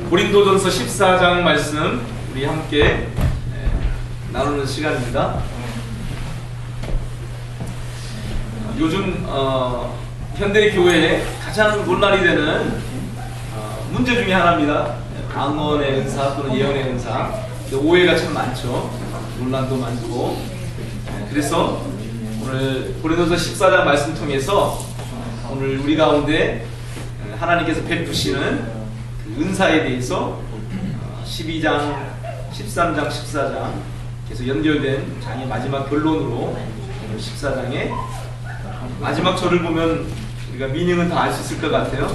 고린도전서 14장 말씀 우리 함께 나누는 시간입니다. 요즘 현대 교회에 가장 논란이 되는 문제 중에 하나입니다. 방언의 은사 또는 예언의 은사. 오해가 참 많죠. 논란도 많고. 그래서 오늘 고린도전서 14장 말씀 통해서 오늘 우리 가운데 하나님께서 베푸시는 그 은사에 대해서 12장, 13장, 14장 계속 연결된 장의 마지막 결론으로 14장의 마지막 절을 보면 우리가 미닝은 다 알 수 있을 것 같아요.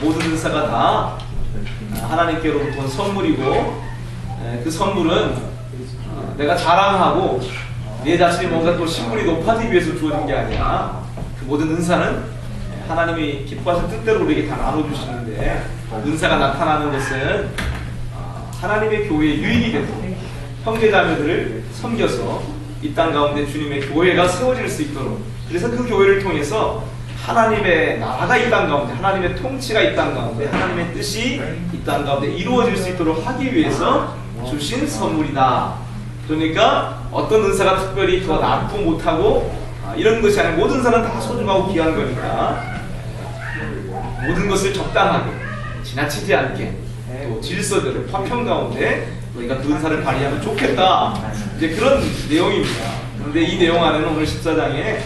모든 은사가 다 하나님께로부터 온 선물이고, 그 선물은 내가 자랑하고 내 자신이 뭔가 또 신분이 높아지기 위해서 주어진 게 아니라, 그 모든 은사는 하나님이 기뻐하신 뜻대로 우리에게 다 나눠주시는데, 은사가 나타나는 것은 하나님의 교회에 유익이 되고 형제자매들을 섬겨서 이 땅 가운데 주님의 교회가 세워질 수 있도록, 그래서 그 교회를 통해서 하나님의 나라가 이 땅 가운데, 하나님의 통치가 이 땅 가운데, 하나님의 뜻이 이 땅 가운데 이루어질 수 있도록 하기 위해서 주신 선물이다. 그러니까 어떤 은사가 특별히 더 낫고 못하고 이런 것이 아니라 모든 은사는 다 소중하고 귀한 거니까 모든 것을 적당하게, 지나치지 않게, 또 질서대로 화평 가운데 우리가 그 은사를 발휘하면 좋겠다, 이제 그런 내용입니다. 그런데 이 내용 안에는 오늘 14장에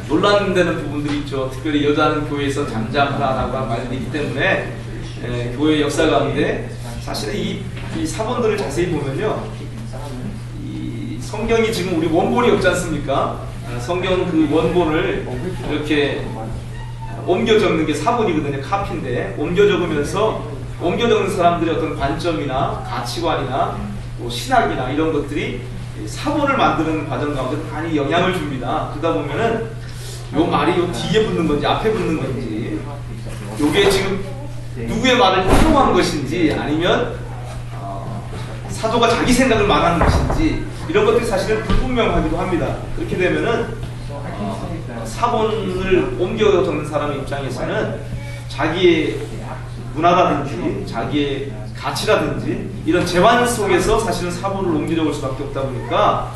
논란되는 부분들이 있죠. 특별히 여자는 교회에서 잠잠하라라고 말이 있기 때문에 교회 역사 가운데 사실은 이 사본들을 자세히 보면요, 이 성경이 지금 우리 원본이 없지 않습니까? 성경 그 원본을 이렇게 옮겨 적는 게 사본이거든요. 카피인데 옮겨 적으면서 옮겨 적는 사람들의 어떤 관점이나 가치관이나 또 신학이나 이런 것들이 사본을 만드는 과정 가운데 많이 영향을 줍니다. 그러다 보면은 요 말이 요 뒤에 붙는 건지 앞에 붙는 건지, 요게 지금 누구의 말을 인용한 것인지 아니면 사도가 자기 생각을 말하는 것인지, 이런 것들이 사실은 불분명하기도 합니다. 그렇게 되면은 사본을 옮겨 적는 사람의 입장에서는 자기의 문화라든지 자기의 가치라든지 이런 재환 속에서 사실은 사본을 옮겨 적을 수밖에 없다 보니까,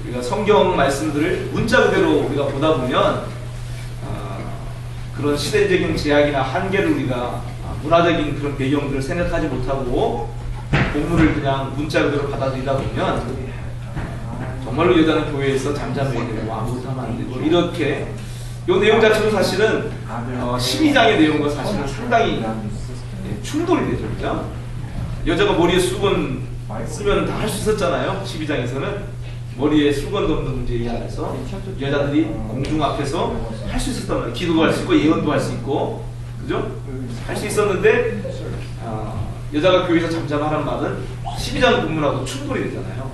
우리가 성경 말씀들을 문자 그대로 우리가 보다 보면 그런 시대적인 제약이나 한계를 우리가 문화적인 그런 배경들을 생각하지 못하고 본문을 그냥 문자 그대로 받아들이다 보면 정말로 여자는 교회에서 잠잠해야 되고 아무것도 하면 안 되고, 이렇게 이 내용 자체도 사실은 12장의 내용과 사실은 상당히 충돌이 되죠. 그죠? 여자가 머리에 수건 쓰면 다 할 수 있었잖아요. 12장에서는 머리에 수건도 없는 문제에 의해서 여자들이 공중 앞에서 할 수 있었단 말이에요. 기도도 할 수 있고 예언도 할 수 있고, 그죠? 할 수 있었는데 여자가 교회에서 잠잠하라는 말은 12장 본문하고 충돌이 되잖아요.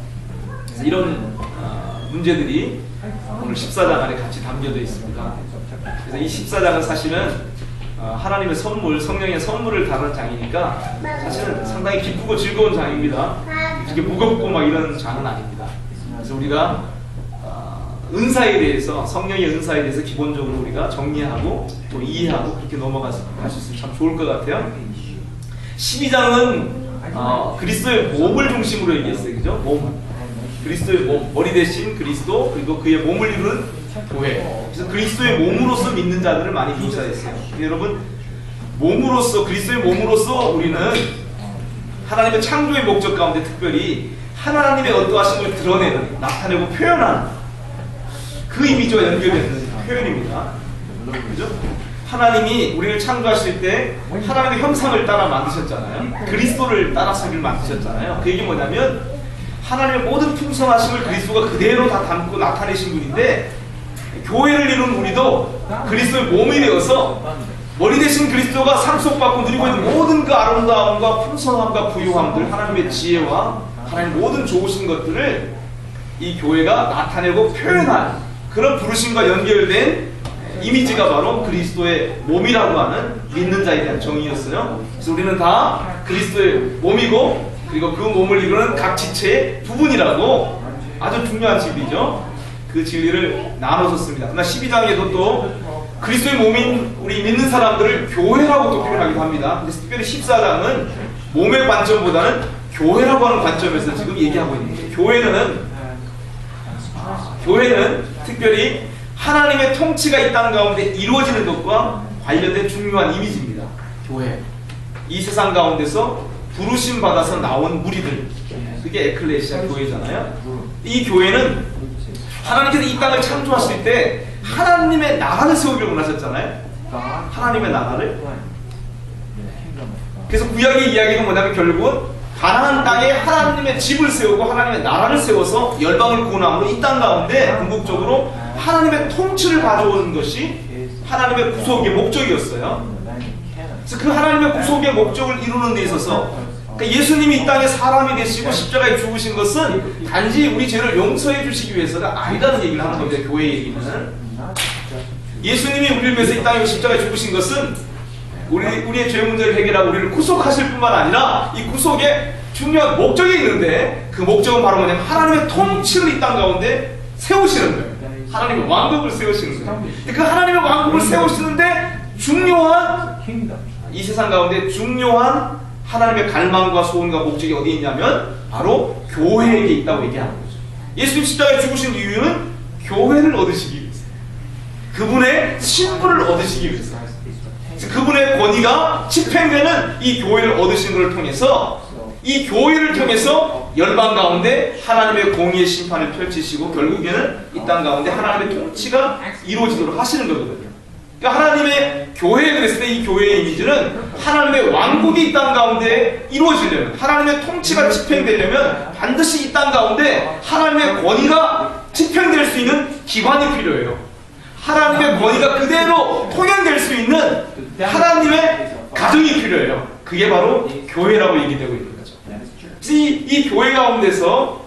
그래서 이런 문제들이 오늘 14장 안에 같이 담겨져 있습니다. 그래서 이 14장은 사실은 하나님의 선물, 성령의 선물을 다루는 장이니까 사실은 상당히 기쁘고 즐거운 장입니다. 이렇게 무겁고 막 이런 장은 아닙니다. 그래서 우리가 은사에 대해서, 성령의 은사에 대해서 기본적으로 우리가 정리하고 또 이해하고 그렇게 넘어갈 수 있으면 참 좋을 것 같아요. 12장은 그리스도의 몸을 중심으로 얘기했어요. 그죠? 몸. 그리스도의 몸, 머리 대신 그리스도, 그리고 그의 몸을 이루는 교회. 그래서 그리스도의 몸으로서 믿는 자들을 많이 묘사했어요. 여러분, 몸으로서, 그리스도의 몸으로서 우리는 하나님의 창조의 목적 가운데 특별히 하나님의 어떠하심을 드러내는, 나타내고 표현하는 그 이미지와 연결되는 표현입니다. 그죠? 하나님이 우리를 창조하실 때 하나님의 형상을 따라 만드셨잖아요. 그리스도를 따라서 우리를 만드셨잖아요. 그 얘기 뭐냐면 하나님의 모든 풍성하심을 그리스도가 그대로 다 담고 나타내신 분인데, 교회를 이룬 우리도 그리스도의 몸이 되어서 머리 대신 그리스도가 상속받고 누리고 있는 모든 그 아름다움과 풍성함과 부유함들, 하나님의 지혜와 하나님의 모든 좋으신 것들을 이 교회가 나타내고 표현하는 그런 부르심과 연결된 이미지가 바로 그리스도의 몸이라고 하는 믿는 자에 대한 정의였어요. 그래서 우리는 다 그리스도의 몸이고, 그리고 그 몸을 이루는 각 지체의 부분이라고, 아주 중요한 진리죠. 그 진리를 나눠줬습니다. 그러나 12장에도 또 그리스도의 몸인 우리 믿는 사람들을 교회라고 또 표현하기도 합니다. 근데 특별히 14장은 몸의 관점보다는 교회라고 하는 관점에서 지금 얘기하고 있는 거예요. 교회는 특별히 하나님의 통치가 이 땅 가운데 이루어지는 것과 관련된 중요한 이미지입니다. 교회. 이 세상 가운데서 부르심 받아서 나온 무리들. 그게 에클레시아 교회잖아요. 이 교회는 하나님께서 이 땅을 창조하실 때 하나님의 나라를 세우기를 원하셨잖아요. 하나님의 나라를. 그래서 구약의 이야기가 뭐냐면 결국은 가나안 땅에 하나님의 집을 세우고 하나님의 나라를 세워서 열방을 구원함으로 이 땅 가운데 궁극적으로 하나님의 통치를 가져오는 것이 하나님의 구속의 목적이었어요. 그래서 그 하나님의 구속의 목적을 이루는 데 있어서 그러니까 예수님이 이 땅에 사람이 되시고 십자가에 죽으신 것은 단지 우리 죄를 용서해 주시기 위해서가 아니라는 얘기를 하는 겁니다. 교회 얘기는. 예수님이 우리를 위해서 이 땅에 십자가에 죽으신 것은 우리의 죄 문제를 해결하고 우리를 구속하실 뿐만 아니라 이 구속에 중요한 목적이 있는데 그 목적은 바로 뭐냐면 하나님의 통치를 이 땅 가운데 세우시는 거예요. 하나님의 왕국을 세우시는 거예요. 그 하나님의 왕국을 세우시는데 중요한 이 세상 가운데 중요한 하나님의 갈망과 소원과 목적이 어디 있냐면 바로 교회에게 있다고 얘기하는 거죠. 예수님 십자가에 죽으신 이유는 교회를 얻으시기 위해서, 그분의 신분을 얻으시기 위해서, 그분의 권위가 집행되는 이 교회를 얻으신 것을 통해서 이 교회를 통해서 열방 가운데 하나님의 공의의 심판을 펼치시고 결국에는 이 땅 가운데 하나님의 통치가 이루어지도록 하시는 거거든요. 그러니까 하나님의 교회에 그랬을 때 이 교회의 이미지는 하나님의 왕국이 이 땅 가운데 이루어지려면, 하나님의 통치가 집행되려면 반드시 이 땅 가운데 하나님의 권위가 집행될 수 있는 기관이 필요해요. 하나님의 권위가 그대로 통행될 수 있는 하나님의 가정이 필요해요. 그게 바로 교회라고 얘기되고 있는 거죠. 이 교회 가운데서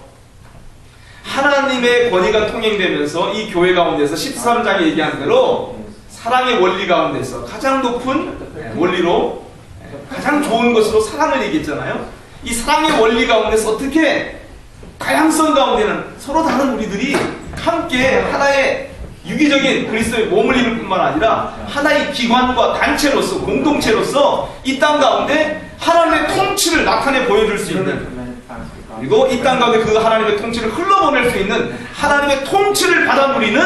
하나님의 권위가 통행되면서 이 교회 가운데서 13장에 얘기한 대로 사랑의 원리 가운데서 가장 높은 원리로 가장 좋은 것으로 사랑을 얘기했잖아요. 이 사랑의 원리 가운데서 어떻게 다양성 가운데는 서로 다른 우리들이 함께 하나의 유기적인 그리스도의 몸을 이룰 뿐만 아니라 하나의 기관과 단체로서 공동체로서 이 땅 가운데 하나님의 통치를 나타내 보여줄 수 있는, 그리고 이 땅 가운데 그 하나님의 통치를 흘러보낼 수 있는 하나님의 통치를 받아 누리는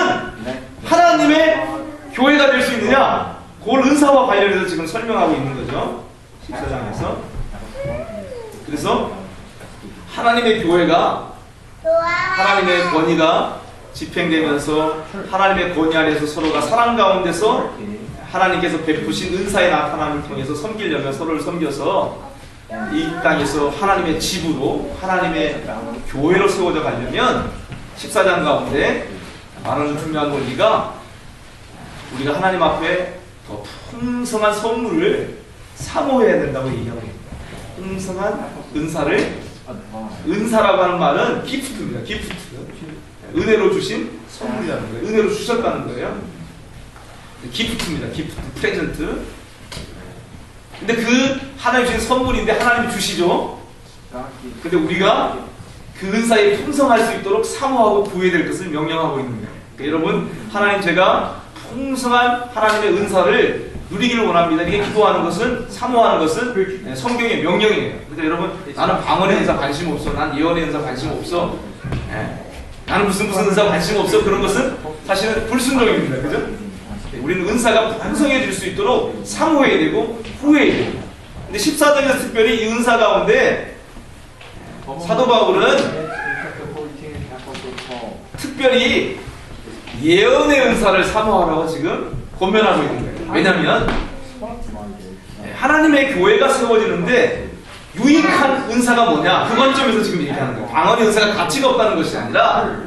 하나님의 교회가 될 수 있느냐, 그걸 은사와 관련해서 지금 설명하고 있는 거죠. 14장에서. 그래서 하나님의 교회가 하나님의 권위가 집행되면서 하나님의 권위 안에서 서로가 사랑 가운데서 하나님께서 베푸신 은사의 나타남을 통해서 섬기려면 서로를 섬겨서 이 땅에서 하나님의 집으로 하나님의 교회로 세워져 가려면 14장 가운데 말하는 중요한 원리가 우리가 하나님 앞에 더 풍성한 선물을 사모해야 된다고 얘기하고 있습니다. 풍성한 은사를, 은사라고 하는 말은 기프트입니다. 기프트. 은혜로 주신 선물이라는 거예요. 은혜로 주셨다는 거예요. 기프트입니다. 기프트, 프레젠트. 근데 그 하나님 주신 선물인데 하나님이 주시죠. 근데 우리가 그 은사에 풍성할 수 있도록 사모하고 구해야 될 것을 명령하고 있는 거예요. 그러니까 여러분, 하나님 제가 풍성한 하나님의 은사를 누리기를 원합니다. 이게 기도하는 것은, 사모하는 것은 성경의 명령이에요. 근데 여러분, 나는 방언의 은사 관심 없어, 난 예언의 은사 관심 없어, 나는 무슨 은사 관심 없어, 그런 것은 사실은 불순종입니다. 그죠? 우리는 은사가 풍성해질 수 있도록 사모해야 되고 후회해야 됩니다. 근데 14장에서 특별히 이 은사 가운데 사도 바울은 특별히 예언의 은사를 사모하라고 지금 권면하고 있는 거예요. 왜냐하면 하나님의 교회가 세워지는데 유익한 은사가 뭐냐, 그 관점에서 지금 얘기하는 거예요. 방언의 은사가 가치가 없다는 것이 아니라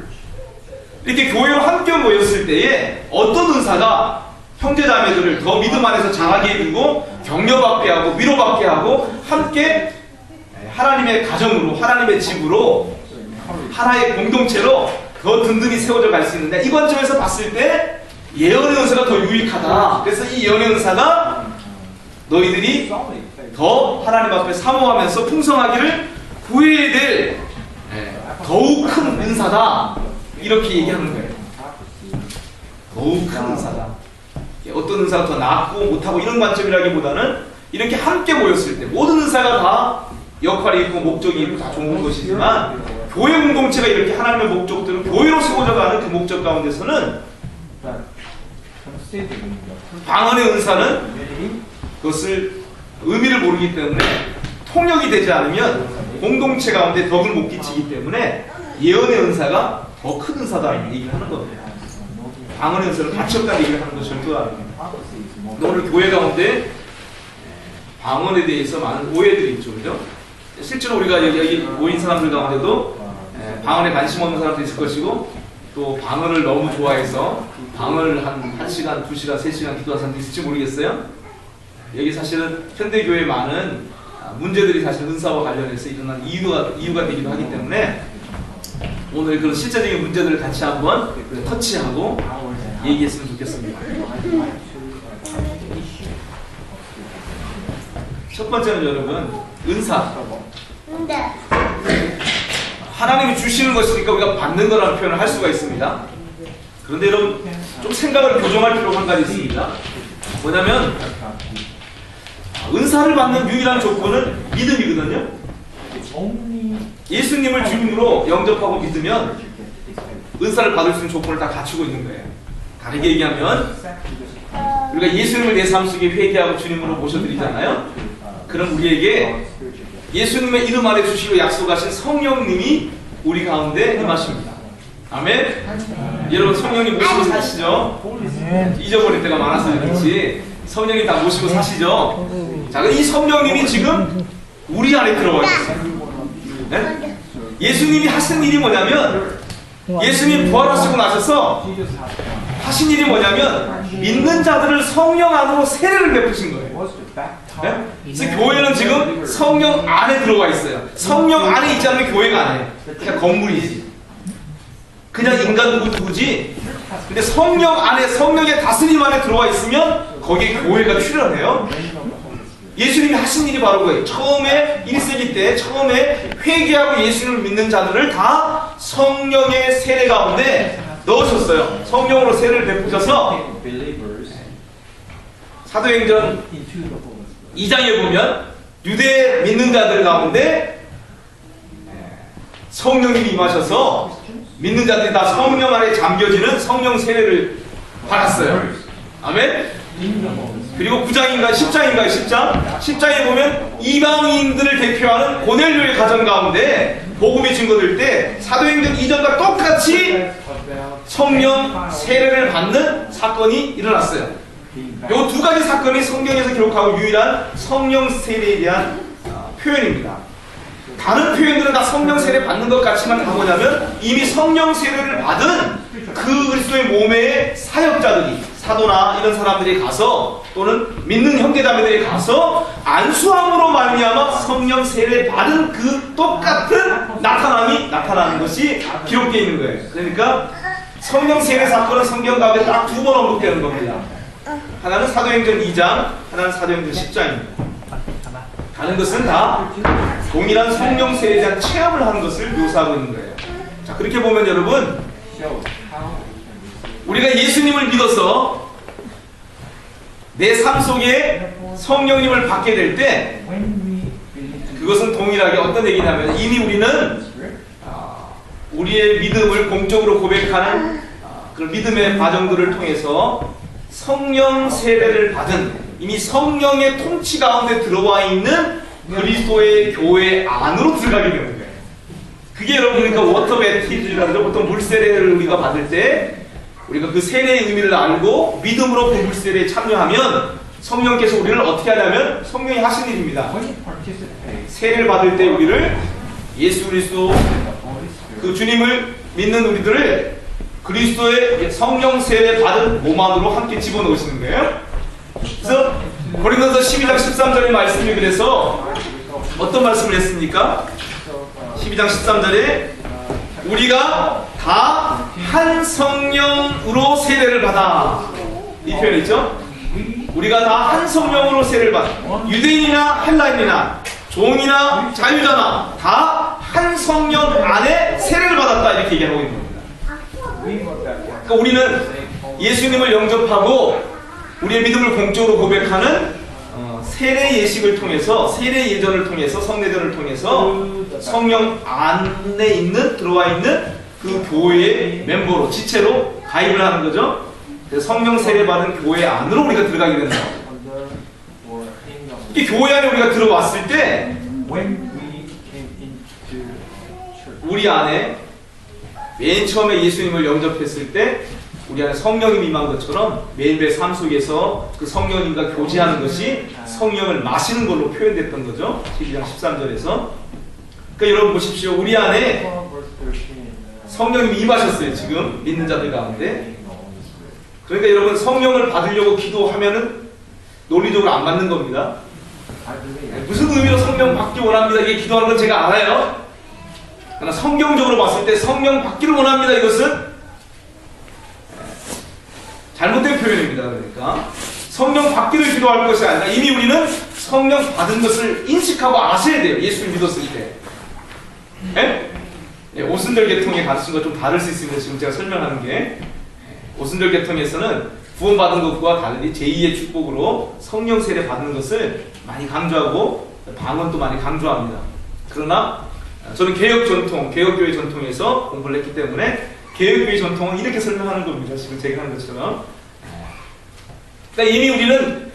이렇게 교회와 함께 모였을 때에 어떤 은사가 형제자매들을 더 믿음 안에서 자라게 해주고 격려받게 하고 위로받게 하고 함께 하나님의 가정으로, 하나님의 집으로, 하나의 공동체로 더 든든히 세워져 갈 수 있는데, 이 관점에서 봤을 때 예언의 은사가 더 유익하다. 그래서 이 예언의 은사가 너희들이 더 하나님 앞에 사모하면서 풍성하기를 구해야 될 더욱 큰 은사다, 이렇게 얘기하는 거예요. 더욱 큰 은사다. 어떤 은사가 더 낫고 못하고 이런 관점이라기보다는 이렇게 함께 모였을 때 모든 은사가 다 역할이 있고 목적이 있고 다 좋은 것이지만 교회 공동체가 이렇게 하나님의 목적들은 교회로 세워져 가는 그 목적 가운데서는 방언의 은사는 그것을 의미를 모르기 때문에 통역이 되지 않으면 공동체 가운데 덕을 못 끼치기 때문에 예언의 은사가 더 큰 은사다 얘기를 하는 겁니다. 방언의 은사를 같이 없다는 얘기를 하는 거 절대 아닙니다. 오늘 교회 가운데 방언에 대해서 많은 오해들이 있죠, 그죠? 실제로 우리가 여기 모인 사람들 가운데도 방언에 관심 없는 사람도 있을 것이고 또 방언을 너무 좋아해서 방언을 한 1시간, 2시간, 3시간 기도한 사람도 있을지 모르겠어요. 여기 사실은 현대교회에 많은 문제들이 사실 은사와 관련해서 일어난 이유가 되기도 하기 때문에 오늘 그런 실제적인 문제들을 같이 한번 터치하고 얘기했으면 좋겠습니다. 첫 번째는 여러분, 은사. 하나님이 주시는 것이니까 우리가 받는 거라는 표현을 할 수가 있습니다. 그런데 여러분, 좀 생각을 교정할 필요가 한 가지 있습니다. 뭐냐면 은사를 받는 유일한 조건은 믿음이거든요. 예수님을 주님으로 영접하고 믿으면 은사를 받을 수 있는 조건을 다 갖추고 있는 거예요. 다르게 얘기하면 우리가 예수님을 내 삶 속에 회개하고 주님으로 모셔드리잖아요. 그럼 우리에게 예수님의 이름 아래 주시고 약속하신 성령님이 우리 가운데 임하십니다. 아멘. 여러분 성령님 모시고 사시죠? 잊어버릴 때가 많아서 그렇지 성령님 다 모시고 사시죠? 자, 이 성령님이 지금 우리 안에 들어와 있어요. 네? 예수님이 하신 일이 뭐냐면 예수님이 부활하시고 나셔서 하신 일이 뭐냐면 믿는 자들을 성령 안으로 세례를 베푸신 거예요. 네? 그래서 교회는 지금 성령 안에 들어가 있어요. 성령 안에 있지 않으면 교회가 아니에요. 그냥 건물이지. 그냥 인간 누구지? 근데 성령 안에 성령의 다스림 안에 들어와 있으면 거기에 교회가 출현해요. 예수님이 하신 일이 바로 그거예요. 처음에 1세기 때 처음에 회개하고 예수님을 믿는 자들을 다 성령의 세례 가운데 넣으셨어요. 성령으로 세례를 베푸셔서 사도행전 2장에 보면 유대 믿는 자들 가운데 성령님이 임하셔서 믿는 자들이 다 성령 안에 잠겨지는 성령 세례를 받았어요. 아멘? 그리고 9장인가요? 10장인가요? 10장에 보면 이방인들을 대표하는 고넬료의 가정 가운데 복음이 증거될 때 사도행전 이전과 똑같이 성령 세례를 받는 사건이 일어났어요. 이 두 가지 사건이 성경에서 기록하고 유일한 성령 세례에 대한 표현입니다. 다른 표현들은 다 성령 세례 받는 것 같지만 다 뭐냐면 이미 성령 세례를 받은 그 그리스도의 몸의 사역자들이 사도나 이런 사람들이 가서 또는 믿는 형제자매들이 가서 안수함으로 말미암아 성령 세례 받은 그 똑같은 나타남이 나타나는 것이 기록되어 있는 거예요. 그러니까 성령 세례 사건은 성경 가운데 딱 두 번 언급되는 겁니다. 하나는 사도행전 2장, 하나는 사도행전 10장입니다. 다른 것은 다 동일한 성령 세례에 대한 체험을 하는 것을 묘사하고 있는 거예요. 자, 그렇게 보면 여러분, 우리가 예수님을 믿어서 내 삶 속에 성령님을 받게 될 때 그것은 동일하게 어떤 얘기냐면 이미 우리는 우리의 믿음을 공적으로 고백하는 그런 믿음의 과정들을 통해서 성령 세례를 받은 이미 성령의 통치 가운데 들어와 있는 그리스도의 교회 안으로 들어가게 되는 거예요. 그게 여러분 그러니까 워터 배티즘이라고 보통 물 세례를 우리가 받을 때 우리가 그 세례의 의미를 알고 믿음으로 그 물 세례에 참여하면 성령께서 우리를 어떻게 하냐면 성령이 하신 일입니다. 세례를 받을 때 우리를 예수 그리스도 그 주님을 믿는 우리들을 그리스도의 성령 세례 받은 몸 안으로 함께 집어넣으시는 거예요. 그래서 고린도서 12장 13절의 말씀이 그래서 어떤 말씀을 했습니까? 12장 13절에 우리가 다 한 성령으로 세례를 받아 이 표현 있죠? 우리가 다 한 성령으로 세례를 받아 유대인이나 헬라인이나 종이나 자유자나 다 한 성령 안에 세례를 받았다 이렇게 얘기하고 있는 겁니다. 그러니까 우리는 예수님을 영접하고 우리의 믿음을 공적으로 고백하는 세례 예식을 통해서, 세례 예전을 통해서, 성례전을 통해서 성령 안에 있는, 들어와 있는 그 교회의 멤버로, 지체로 가입을 하는 거죠. 그래서 성령 세례 받은 교회 안으로 우리가 들어가게 되는 거예요. 이 교회 안에 우리가 들어왔을 때 우리 안에 맨 처음에 예수님을 영접했을 때 우리 안에 성령이 임한 것처럼 매일매일 삶 속에서 그 성령님과 교제하는 것이 성령을 마시는 걸로 표현됐던 거죠. 12장 13절에서. 그러니까 여러분 보십시오. 우리 안에 성령님이 임하셨어요. 지금 믿는 자들 가운데. 그러니까 여러분 성령을 받으려고 기도하면은 논리적으로 안 맞는 겁니다. 무슨 의미로 성령 받기 원합니다. 이게 기도하는 건 제가 알아요. 그러나 성경적으로 봤을 때 성령 받기를 원합니다. 이것은 잘못된 표현입니다. 그러니까 성령 받기를 기도할 것이 아니라 이미 우리는 성령 받은 것을 인식하고 아셔야 돼요. 예수를 믿었을 때. 오순절 계통의 가르침과 좀 다를 수 있습니다. 지금 제가 설명하는 게. 오순절 계통에서는 구원받은 것과 달리 제2의 축복으로 성령 세례 받는 것을 많이 강조하고 방언도 많이 강조합니다. 그러나 저는 개혁 전통, 개혁교회 전통에서 공부를 했기 때문에 개혁교회 전통은 이렇게 설명하는 겁니다. 지금 제가 하는 것처럼. 그러니까 이미 우리는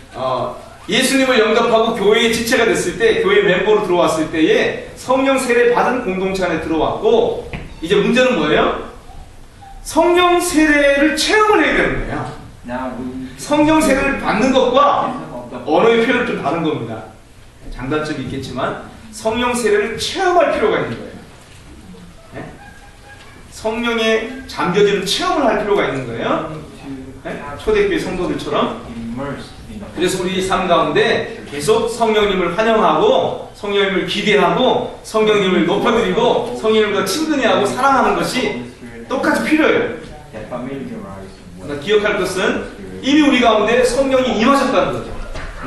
예수님을 영접하고 교회의 지체가 됐을 때, 교회 멤버로 들어왔을 때에 성령 세례 받은 공동체 안에 들어왔고, 이제 문제는 뭐예요? 성령 세례를 체험을 해야 되는 거예요. 성령 세례를 받는 것과 언어의 표현은 좀 다른 겁니다. 장단점이 있겠지만 성령 세례를 체험할 필요가 있는 거예요. 네? 성령에 잠겨지는 체험을 할 필요가 있는 거예요. 네? 초대교회 성도들처럼. 그래서 우리 삶 가운데 계속 성령님을 환영하고 성령님을 기대하고 성령님을 높여드리고 성령님과 친근히 하고 사랑하는 것이 똑같이 필요해요. 그러나 기억할 것은 이미 우리 가운데 성령이 임하셨다는 거죠.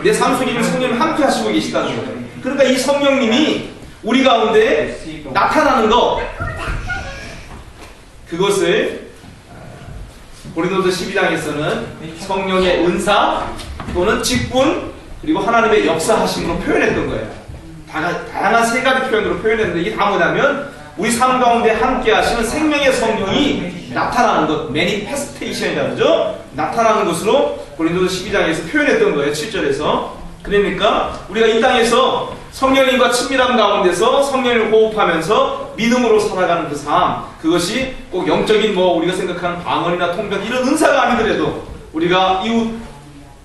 내 삶 속에 있는 성령을 함께 하시고 계시다는 거죠. 그러니까 이 성령님이 우리 가운데 나타나는 것, 그것을 고린도서 12장에서는 성령의 은사 또는 직분 그리고 하나님의 역사하심으로 표현했던 거예요. 다양한 세 가지 표현으로 표현했는데 이게 다 뭐냐면 우리 삶 가운데 함께 하시는 생명의 성령이 나타나는 것, 매니페스테이션이라고 하죠. 나타나는 것으로 고린도서 12장에서 표현했던 거예요. 7절에서. 그러니까 우리가 이 땅에서 성령님과 친밀함 가운데서 성령을 호흡하면서 믿음으로 살아가는 그 삶, 그것이 꼭 영적인 우리가 생각하는 방언이나 통변 이런 은사가 아니더라도 우리가 이웃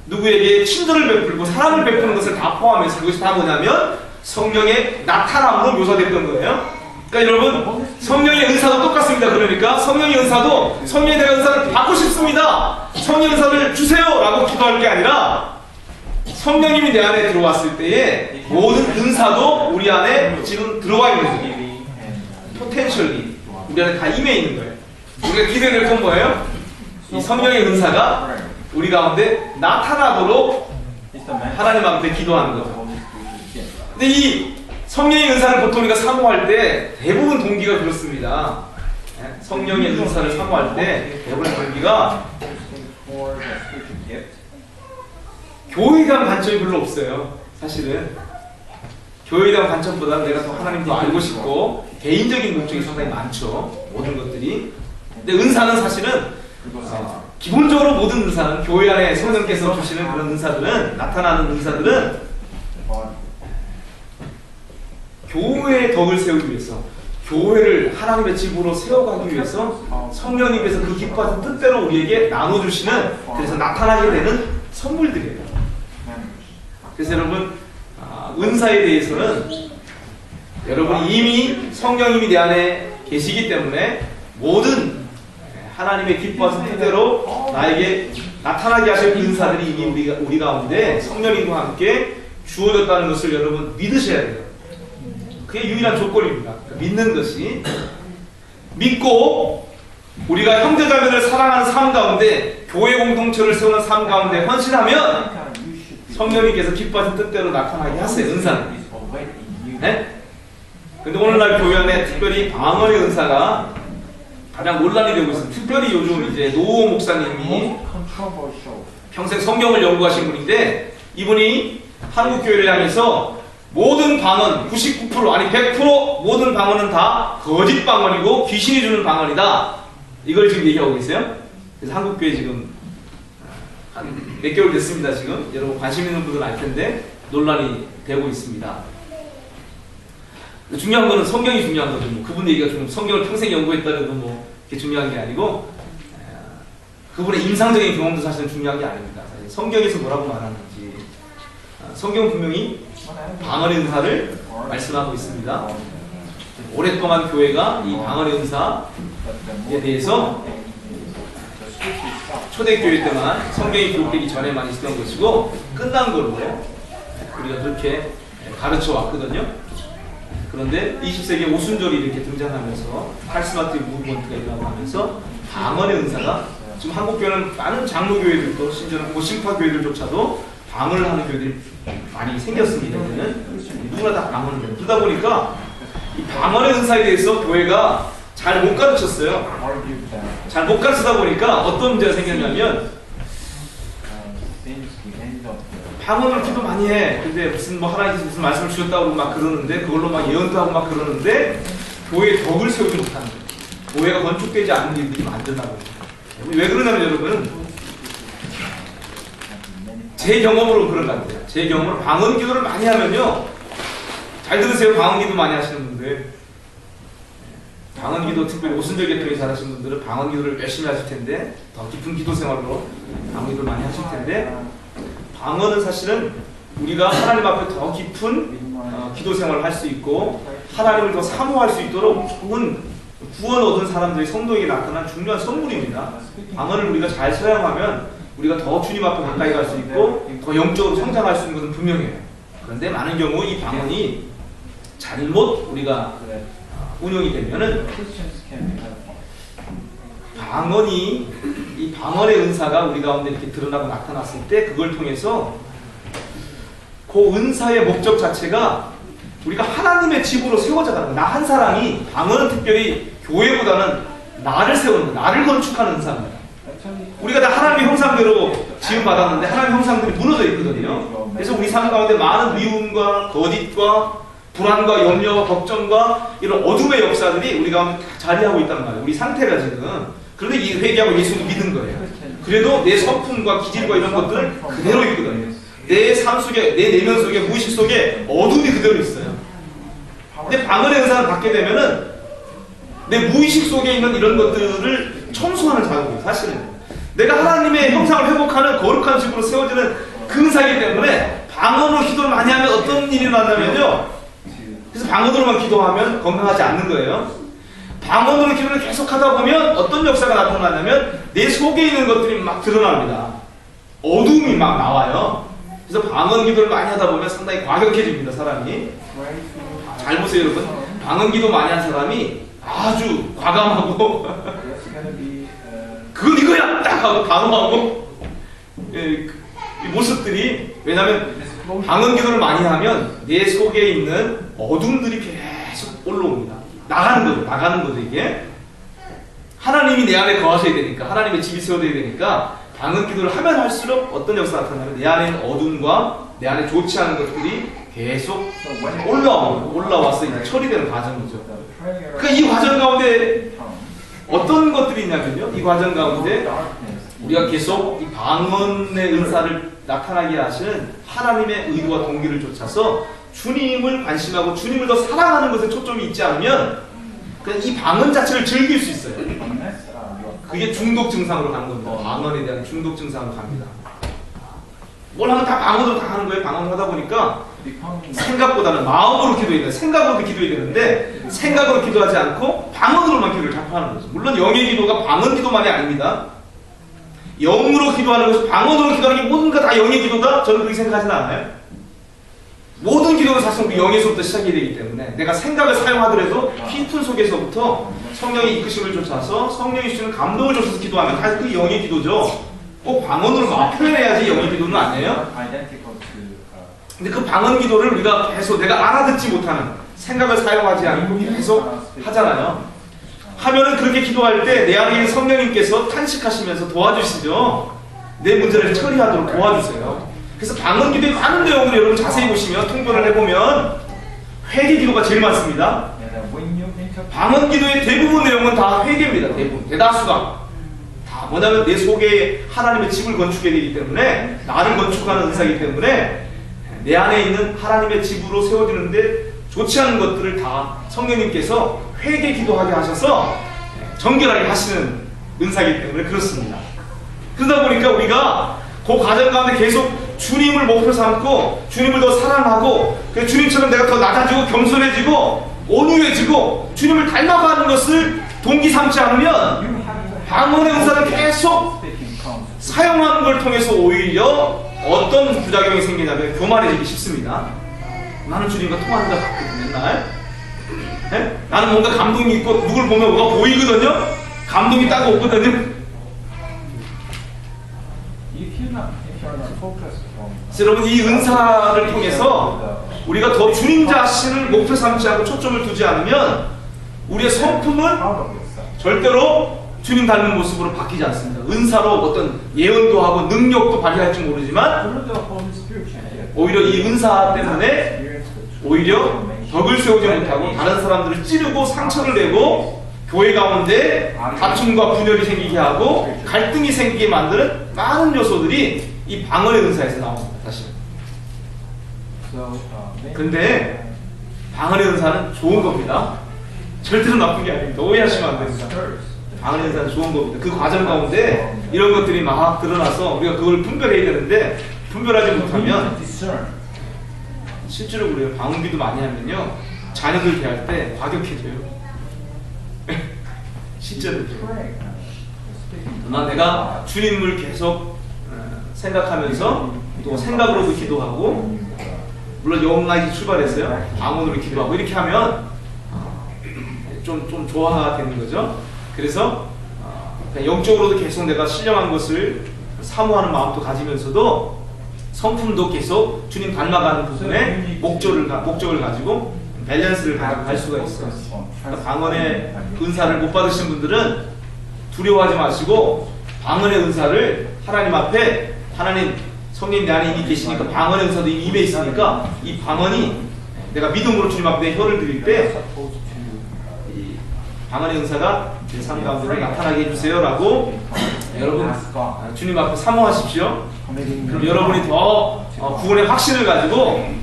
누구에게 친절을 베풀고 사랑을 베푸는 것을 다 포함해서 그것이 다 뭐냐면 성령의 나타남으로 묘사됐던 거예요. 그러니까 여러분 성령의 은사도 똑같습니다. 그러니까 성령의 은사도 성령이 내가 은사를 받고 싶습니다, 성령 은사를 주세요 라고 기도할 게 아니라 성령님이 내 안에 들어왔을 때에 모든 은사도 우리 안에 지금 들어와 있는 거예요. 포텐셜리 우리 안에 다 임해 있는 거예요. 우리가 기대될 건 뭐예요? 이 성령의 은사가 우리 가운데 나타나도록 하나님 앞에 기도하는 거죠. 근데 이 성령의 은사를 보통 우리가 사모할 때 대부분 동기가 그렇습니다. 성령의 은사를 사모할 때 대부분 동기가 교회에 대한 관점이 별로 없어요. 사실은 교회에 대한 관점보다는 내가 더 하나님 더 알고 싶고 개인적인 목적이 상당히 많죠. 모든 것들이. 근데 은사는 사실은 기본적으로 모든 은사는 교회 안에 성령께서 주시는 그런 은사들은, 나타나는 은사들은 교회의 덕을 세우기 위해서, 교회를 하나님의 집으로 세워가기 위해서 성령님께서 그 기뻐하신 뜻대로 우리에게 나눠주시는, 그래서 나타나게 되는 선물들이에요. 그래서 여러분 은사에 대해서는 여러분 이미 성령님이 내 안에 계시기 때문에 모든 하나님의 기뻐하신 뜻대로 나에게 나타나게 하실 은사들이 이미 우리 가운데 성령님과 함께 주어졌다는 것을 여러분 믿으셔야 돼요. 그게 유일한 조건입니다. 믿는 것이. 믿고 우리가 형제자매를 사랑하는 삶 가운데, 교회 공동체를 세우는 삶 가운데 헌신하면 성령님께서 기뻐하신 뜻대로 나타나게 하세요. 은사는. 네? 근데 오늘날 교회 안에 특별히 방언의 은사가 가장 논란이 되고 있습니다. 특별히 요즘 이제 노호 목사님이 평생 성경을 연구하신 분인데 이분이 한국교회를 향해서 모든 방언 99% 아니 100% 모든 방언은 다 거짓 방언이고 귀신이 주는 방언이다. 이걸 지금 얘기하고 계세요. 그래서 한국교회 지금 한 몇 개월 됐습니다. 지금 여러분 관심 있는 분들은 알 텐데 논란이 되고 있습니다. 중요한 거는 성경이 중요한 거죠. 뭐 그분 얘기가 좀 성경을 평생 연구했다는 건 뭐 그게 중요한 게 아니고 그분의 임상적인 경험도 사실은 중요한 게 아닙니다. 사실 성경에서 뭐라고 말하는지 성경 분명히 방언의 은사를 말씀하고 있습니다. 오랫동안 교회가 이 방언의 은사에 대해서 초대교회 때만 성경이 기록되기 전에 많이 쓰던 것이고 끝난 걸로 우리가 그렇게 가르쳐 왔거든요. 그런데 20세기에 오순절이 이렇게 등장하면서 카리스마틱 무브먼트가 일어나고 하면서 방언의 은사가 지금 한국교회는 많은 장로교회들도 심지어는 고신파교회들조차도 방언을 하는 교회들이 많이 생겼습니다. 이제는 누구나 다 방언을 해요. 그러다 보니까 이 방언의 은사에 대해서 교회가 잘 못 가르쳤어요. 잘 못 가르치다 보니까 어떤 문제가 생겼냐면 방언을 기도 많이 해. 근데 무슨 뭐 하나님께서 무슨 말씀을 주셨다고 막 그러는데 그걸로 막 예언도 하고 막 그러는데 교회에 덕을 세우지 못하는 거예요. 교회가 건축되지 않는 일들이 만든다고. 왜 그러냐면 여러분 제 경험으로 그런 것 같아요. 제 경험으로 방언 기도를 많이 하면요. 잘 들으세요. 방언 기도 많이 하시는 분들. 방언 기도 특별히 오순절 계통이 잘하시는 분들은 방언 기도를 열심히 하실 텐데 더 깊은 기도 생활로 방언 기도를 많이 하실 텐데 방언은 사실은 우리가 하나님 앞에 더 깊은 기도 생활을 할 수 있고 하나님을 더 사모할 수 있도록 좋은 구원 얻은 사람들이 성도에게 나타난 중요한 선물입니다. 방언을 우리가 잘 사용하면 우리가 더 주님 앞에 가까이 갈 수 있고 더 영적으로 성장할 수 있는 것은 분명해요. 그런데 많은 경우 이 방언이 잘못 우리가 운영이 되면은 이 방언의 은사가 우리 가운데 이렇게 드러나고 나타났을 때 그걸 통해서 그 은사의 목적 자체가 우리가 하나님의 집으로 세워져가는 거야. 나 한 사람이 방언은 특별히 교회보다는 나를 세우는 거야. 나를 건축하는 은사입니다. 우리가 다 하나님의 형상대로 지음받았는데 하나님의 형상들이 무너져 있거든요. 그래서 우리 삶 가운데 많은 미움과 거짓과 불안과 염려와 걱정과 이런 어둠의 역사들이 우리 가운데 다 자리하고 있단 말이에요. 우리 상태가 지금. 그런데 이 회개하고 예수를 믿은 거예요. 그래도 내 성품과 기질과 이런 것들은 그대로 있거든요. 내 삶 속에, 내 내면 속에, 무의식 속에 어둠이 그대로 있어요. 근데 방언의 은사를 받게 되면은 내 무의식 속에 있는 이런 것들을 청소하는 작업이에요. 사실은 내가 하나님의 형상을 회복하는 거룩한 집으로 세워지는 그 은사이기 때문에 방언으로 기도를 많이 하면 어떤 일이 일어나냐면요. 그래서 방언으로만 기도하면 건강하지 않는 거예요. 방언으로 기도를 계속 하다 보면 어떤 역사가 나타나냐면 내 속에 있는 것들이 막 드러납니다. 어둠이 막 나와요. 그래서 방언 기도를 많이 하다 보면 상당히 과격해집니다. 사람이. 잘 보세요 여러분. 방언 기도 많이 한 사람이 아주 과감하고 그건 이거야! 딱 하고 단호하고 이 모습들이 왜냐하면 방언 기도를 많이 하면 내 속에 있는 어둠들이 계속 올라옵니다. 나가는 거죠 이게. 하나님이 내 안에 거하셔야 되니까 하나님의 집이 세워져야 되니까 방언 기도를 하면 할수록 어떤 역사가 나타나면 내 안에 있는 어둠과 내 안에 좋지 않은 것들이 계속 올라와서 이제 처리되는 과정이죠. 그러니까 이 과정 가운데 어떤 것들이 있냐면요. 이 과정 가운데 우리가 계속 이 방언의 은사를 나타나게 하시는 하나님의 의도와 동기를 쫓아서 주님을 관심하고 주님을 더 사랑하는 것에 초점이 있지 않으면 그냥 이 방언 자체를 즐길 수 있어요. 그게 중독 증상으로 가는 겁니다. 방언에 대한 중독 증상으로 갑니다. 뭘 하면 다 방언으로 다 하는 거예요. 방언을 하다 보니까 생각보다는 마음으로 기도해야 돼요. 생각으로 기도해야 되는데 생각으로 기도하지 않고 방언으로만 기도를 자꾸 하는 거죠. 물론 영의 기도가 방언 기도만이 아닙니다. 영으로 기도하는 것이 방언으로 기도하는 게 모든 거 다 영의 기도다? 저는 그렇게 생각하진 않아요. 모든 기도는 사실 우리 영에서부터 시작이 되기 때문에 내가 생각을 사용하더라도 깊은 속에서부터 성령의 이끄심을 쫓아서 성령이 주시는 감동을 쫓아서 기도하면 다 그 영의 기도죠. 꼭 방언으로 막 표현해야지 영의 기도는 아니에요. 근데 그 방언 기도를 우리가 계속 내가 알아듣지 못하는 생각을 사용하지 않고 계속 하잖아요. 하면은 그렇게 기도할 때 내 안에 있는 성령님께서 탄식하시면서 도와주시죠. 내 문제를 처리하도록 도와주세요. 그래서 방언 기도의 많은 내용을 여러분 자세히 보시면 통변을 해보면 회개 기도가 제일 많습니다. 방언 기도의 대부분 내용은 다 회개입니다. 대부분 대다수가 다 뭐냐면 내 속에 하나님의 집을 건축해야 되기 때문에, 나를 건축하는 은사이기 때문에 내 안에 있는 하나님의 집으로 세워지는데 좋지 않은 것들을 다 성령님께서 회개 기도하게 하셔서 정결하게 하시는 은사이기 때문에 그렇습니다. 그러다 보니까 우리가 그 과정 가운데 계속 주님을 목표 삼고 주님을 더 사랑하고 주님처럼 내가 더 낮아지고 겸손해지고 온유해지고 주님을 닮아가는 것을 동기 삼지 않으면 방언의 은사를 계속 사용하는 걸 통해서 오히려 어떤 부작용이 생기냐면 교만해지기 쉽습니다. 나는 주님과 통하는 것 같거든 맨날. 네? 나는 뭔가 감동이 있고 누굴 보면 뭐가 보이거든요. 감동이 딱 오거든요. 여러분, 이 은사를 통해서 우리가 더 주님 자신을 목표 삼지 않고 초점을 두지 않으면 우리의 성품은 절대로 주님 닮은 모습으로 바뀌지 않습니다. 은사로 어떤 예언도 하고 능력도 발휘할지 모르지만 오히려 이 은사 때문에 오히려 덕을 세우지 못하고 다른 사람들을 찌르고 상처를 내고 교회 가운데 다툼과 분열이 생기게 하고 갈등이 생기게 만드는 많은 요소들이 이 방언의 은사에서 나옵니다. 사실. 근데 방언의 은사는 좋은 겁니다. 절대로 나쁜 게 아닙니다. 오해하시면 안 됩니다. 방언의 은사는 좋은 겁니다. 그 과정 가운데 이런 것들이 막 드러나서 우리가 그걸 분별해야 되는데 분별하지 못하면 실제로 그래요. 방언기도 많이 하면요 자녀들 대할 때 과격해져요. 실제로. 그러나 내가 주님을 계속 생각하면서 또 생각으로도 기도하고 물론 영혼까지 출발했어요. 방언으로 기도하고 이렇게 하면 좀 조화가 되는 거죠. 그래서 영적으로도 계속 내가 신령한 것을 사모하는 마음도 가지면서도 성품도 계속 주님 닮아가는 부분에 목적을 가지고 밸런스를 갈 수가 있어요. 그러니까 방언의 은사를 못 받으신 분들은 두려워하지 마시고 방언의 은사를 하나님 앞에 하나님 성령 내 안에 이미 계시니까 방언의 은사도 이미 입에 있으니까 이 방언이 내가 믿음으로 주님 앞에 내 혀를 드릴 때 이 방언의 은사가 제 삶 가운데 나타나게 해주세요 라고 여러분 주님 앞에 사모하십시오. 그럼 여러분이 더 구원의 확신을 가지고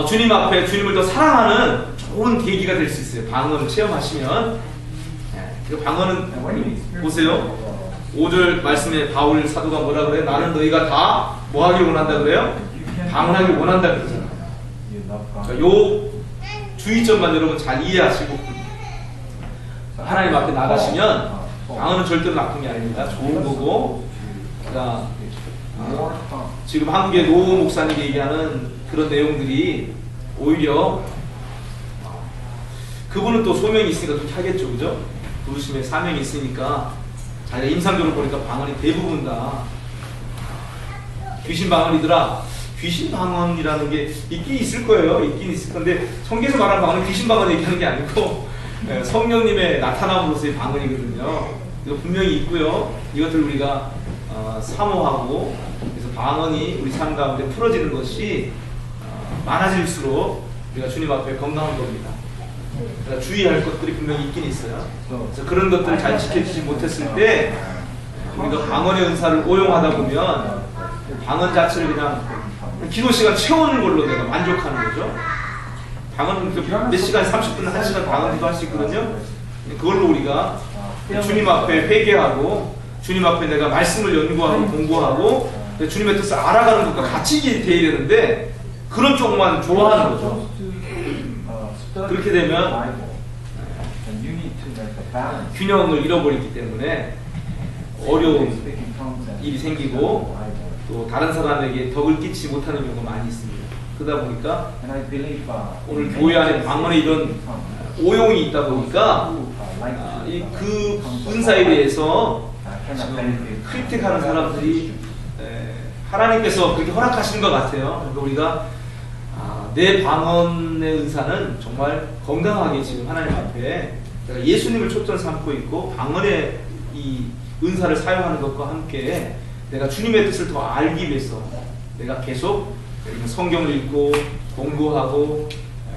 주님 앞에 주님을 더 사랑하는 좋은 계기가 될 수 있어요. 방언을 체험하시면. 그 방언은 보세요. 5절 말씀에 바울 사도가 뭐라 그래요? 나는 너희가 다 뭐 하길 원한다 그래요? 방언하길 원한다 그러잖아요. 그러니까 요 주의점만 여러분 잘 이해하시고 하나님 앞에 나가시면 방언은 절대로 나쁜 게 아닙니다. 좋은 거고. 그러니까 지금 한국의 노 목사님이 얘기하는 그런 내용들이 오히려 그분은 또 소명이 있으니까 그렇게 하겠죠, 그죠? 부르심의 사명이 있으니까 자기가 임상적으로 보니까 방언이 대부분 다 귀신 방언이더라. 귀신 방언이라는 게 있긴 있을 거예요. 있긴 있을 건데 성경에서 말하는 방언은 귀신 방언 얘기하는 게 아니고 성령님의 나타남으로서의 방언이거든요. 이거 분명히 있고요. 이것들 우리가 사모하고 그래서 방언이 우리 삶 가운데 풀어지는 것이 많아질수록 우리가 주님 앞에 건강한 겁니다. 그러니까 주의할 것들이 분명히 있긴 있어요. 그래서 그런 것들을 잘 지켜주지 못했을 때 우리가 방언의 은사를 오용하다 보면 방언 자체를 그냥 기도 시간 채우는 걸로 내가 만족하는 거죠. 방언은 몇 시간, 30분, 1시간 방언도 할 수 있거든요. 그걸로 우리가 주님 앞에 회개하고 주님 앞에 내가 말씀을 연구하고 공부하고 주님의 뜻을 알아가는 것과 같이 돼야 되는데 그런 쪽만 좋아하는 거죠. 그렇게 되면 균형을 잃어버리기 때문에 어려운 일이 생기고 또 다른 사람에게 덕을 끼치지 못하는 경우가 많이 있습니다. 그러다 보니까 오늘 교회 안에 방언에 이런 오용이 있다 보니까 그 은사에 대해서 지금 크리틱하는 사람들이 하나님께서 그렇게 허락하시는 것 같아요. 그러니까 우리가 내 방언의 은사는 정말 건강하게 지금 하나님 앞에 예수님을 초점 삼고 있고 방언의 이 은사를 사용하는 것과 함께 내가 주님의 뜻을 더 알기 위해서 내가 계속 성경을 읽고 공부하고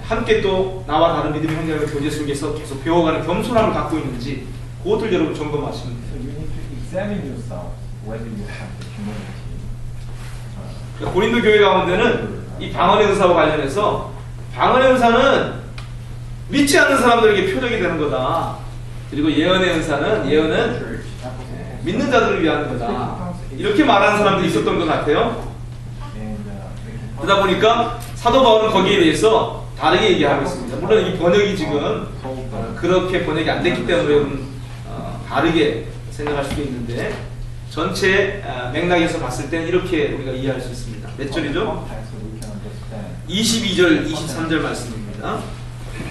함께 또 나와 다른 믿음의 형제들과 교제 속에서 계속 배워가는 겸손함을 갖고 있는지 그것들 여러분 점검하시면 돼요. So you need to examine yourself whether you have the humility. 고린도 교회 가운데는 이 방언의 은사와 관련해서 방언의 은사는 믿지 않는 사람들에게 표적이 되는 거다. 그리고 예언의 은사는 예언은 믿는 자들을 위한 거다. 이렇게 말하는 사람들이 있었던 것 같아요. 그러다 보니까 사도 바울은 거기에 대해서 다르게 얘기하고 있습니다. 물론 이 번역이 지금 그렇게 번역이 안 됐기 때문에 다르게 생각할 수도 있는데 전체 맥락에서 봤을 때는 이렇게 우리가 이해할 수 있습니다. 몇 절이죠? 22절, 23절 말씀입니다.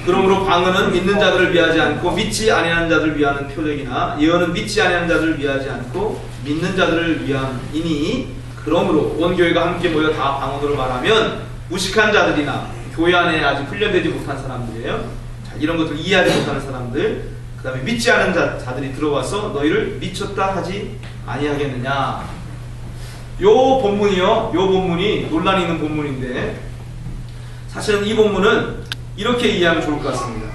그러므로 방언은 믿는 자들을 위하지 않고 믿지 아니하는 자들을 위하는 표적이나 예언은 믿지 아니하는 자들을 위하지 않고 믿는 자들을 위함이니 그러므로 온 교회가 함께 모여 다 방언으로 말하면 무식한 자들이나 교회 안에 아직 훈련되지 못한 사람들이에요. 자, 이런 것들 이해하지 못하는 사람들, 그 다음에 믿지 않은 자들이 들어와서 너희를 미쳤다 하지 아니하겠느냐. 요 본문이 논란이 있는 본문인데 사실은 이 본문은 이렇게 이해하면 좋을 것 같습니다.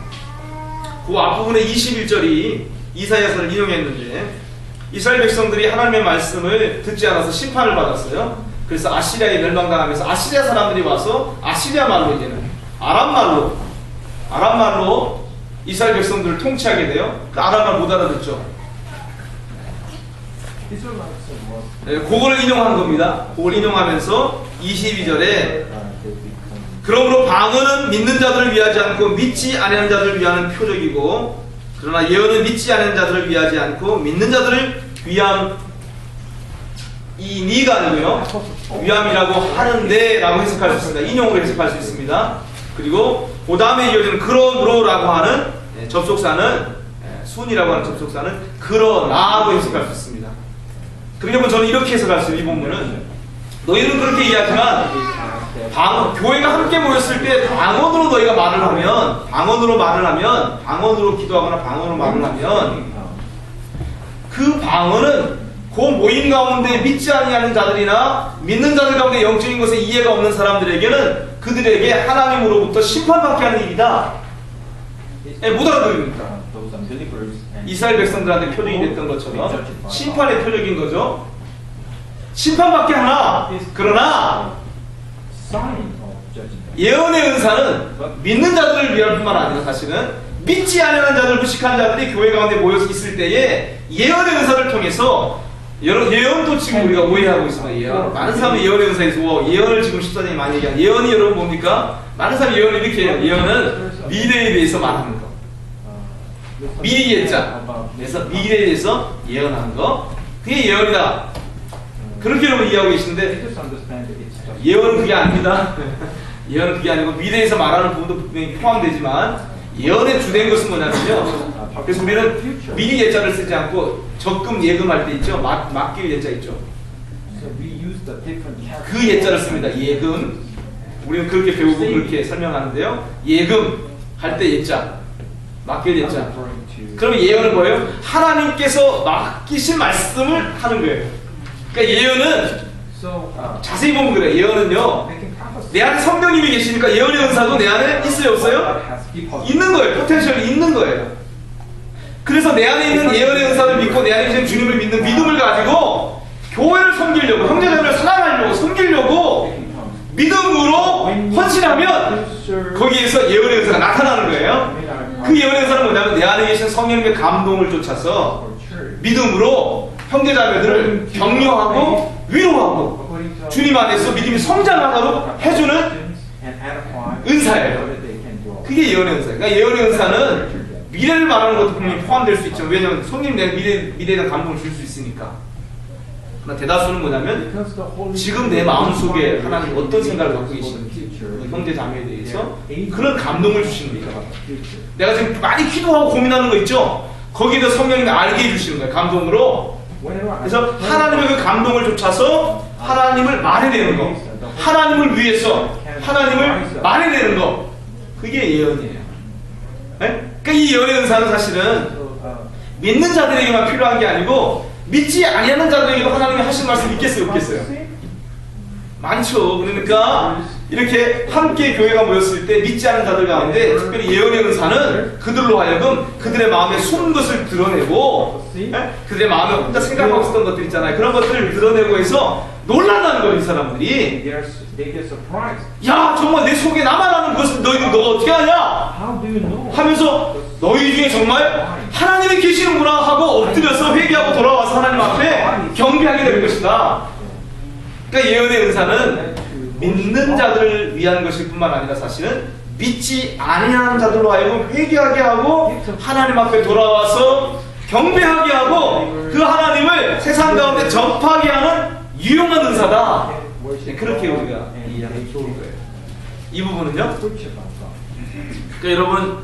그 앞부분에 21절이 이사야서를 인용했는데 이스라엘 백성들이 하나님의 말씀을 듣지 않아서 심판을 받았어요. 그래서 아시리아에 멸망당하면서 아시리아 사람들이 와서 아시리아 말로 이제는 아람 말로 이스라엘 백성들을 통치하게 돼요. 그 아람 말 못 알아듣죠. 네, 그걸 인용한 겁니다. 그걸 인용하면서 22절에 그러므로 방언은 믿는 자들을 위하지 않고 믿지 아니하는 자들을 위하는 표적이고 그러나 예언은 믿지 않는 자들을 위하지 않고 믿는 자들을 위함 이 니가 아니고요 위함이라고 하는데 라고 해석할 수 있습니다. 인용으로 해석할 수 있습니다. 그리고 그 다음에 이어지는 그러므로라고 하는 접속사는 순이라고 하는 접속사는 그러나로 해석할 수 있습니다. 그러면 저는 이렇게 해석할 수 있어요. 이 본문은 너희는 그렇게 이해하지만 교회가 함께 모였을 때 방언으로 너희가 말을 하면 방언으로 기도하거나 방언으로 말을 하면 그 방언은 그 모임 가운데 믿지 아니하는 자들이나 믿는 자들 가운데 영적인 것에 이해가 없는 사람들에게는 그들에게 하나님으로부터 심판받게 하는 일이다. 못 알아들으니까 이스라엘 백성들한테 표적이 됐던 것처럼 심판의 표적인 거죠. 심판받게 하나 그러나 예언의 은사는 믿는 자들을 위할 뿐만 아니라 사실은 믿지 않는 자들, 무식한 자들이 교회 가운데 모여서 있을 때에 예언의 은사를 통해서 예언도 지금 우리가 오해하고 있습니다. 예언. 많은 사람이 예언의 은사에서 예언을 지금 14장에 많이 얘기하는 예언이 여러분 뭡니까? 많은 사람이 예언을 이렇게 해요. 예언은 미래에 대해서 말하는 거. 미리 예자. 그래서 미래에 대해서 예언하는 거. 그게 예언이다. 그렇게 여러분 이해하고 계시는데 예언은 그게 아닙니다. 예언은 그게 아니고 미래에서 말하는 부분도 분명히 포함되지만 예언의 주된 것은 뭐냐면요. 그래서 우리는 미리 예자를 쓰지 않고 적금 예금할 때 있죠. 맡길 예자 있죠. 그 예자를 씁니다. 예금. 우리는 그렇게 배우고 그렇게 설명하는데요. 예금 할 때 예자, 맡길 예자. 그러면 예언은 뭐예요? 하나님께서 맡기신 말씀을 하는 거예요. 그러니까 예언은 자세히 보면 그래요. 예언은요. 내 안에 성령님이 계시니까 예언의 은사도 내 안에 있어요, 없어요? 있는 거예요. 포텐셜이 있는 거예요. 그래서 내 안에 있는 예언의 은사를 믿고 내 안에 계신 주님을 믿는 믿음을 가지고 교회를 섬기려고, 형제자매를 사랑하려고, 섬기려고 믿음으로 헌신하면 거기에서 예언의 은사가 나타나는 거예요. 그 예언의 은사는 뭐냐면 내 안에 계신 성령님의 감동을 쫓아서 믿음으로 형제자매들을 격려하고 위로하고 주님 안에서 믿음이 성장하도록 해주는 은사예요. 그게 예언의 은사예요. 그러니까 예언의 은사는 미래를 말하는 것도 분명히 포함될 수 있죠. 왜냐하면 성님 내 미래에 대한 감동을 줄 수 있으니까. 그러나 대다수는 뭐냐면 지금 내 마음속에 하나님 어떤 생각을 갖고 계시는지 형제 자매에 대해서 그런 감동을 주시는 거예요. 내가 지금 많이 기도하고 고민하는 거 있죠? 거기에 대해서 성령님이 알게 해주시는 거예요. 감동으로. 그래서 하나님의 그 감동을 쫓아서 하나님을 말해내는 거, 하나님을 위해서 하나님을 말해내는 거, 그게 예언이에요. 네? 그러니까 이 예언의 은사는 사실은 믿는 자들에게만 필요한 게 아니고 믿지 아니하는 자들에게도 하나님이 하신 말씀 있겠어요, 없겠어요? 많죠. 그러니까 이렇게 함께 교회가 모였을 때 믿지 않은 자들 가운데 특별히 예언의 은사는 그들로 하여금 그들의 마음에 숨은 것을 드러내고 그들의 마음에 혼자 생각하고 있었던 것들 있잖아요. 그런 것들을 드러내고 해서 놀란다는 거예요, 이 사람들이. They get surprised. 야, 정말 내 속에 나만 아는 것을 너희는 너가 어떻게 하냐? How do you know? 하면서 너희 중에 정말 하나님이 계시는구나 하고 엎드려서 회개하고 돌아와서 하나님 앞에 경배하게 될 것이다. 그러니까 예언의 은사는 믿는 자들을 위한 것일 뿐만 아니라 사실은 믿지 아니하는 자들로 하여금 회개하게 하고 하나님 앞에 돌아와서 경배하게 하고 그 하나님을 세상 가운데 전파하게 하는 유용한 은사다. 네, 그렇게 우리가 이해하면 좋을 거예요. 이 부분은요. 그러니까 여러분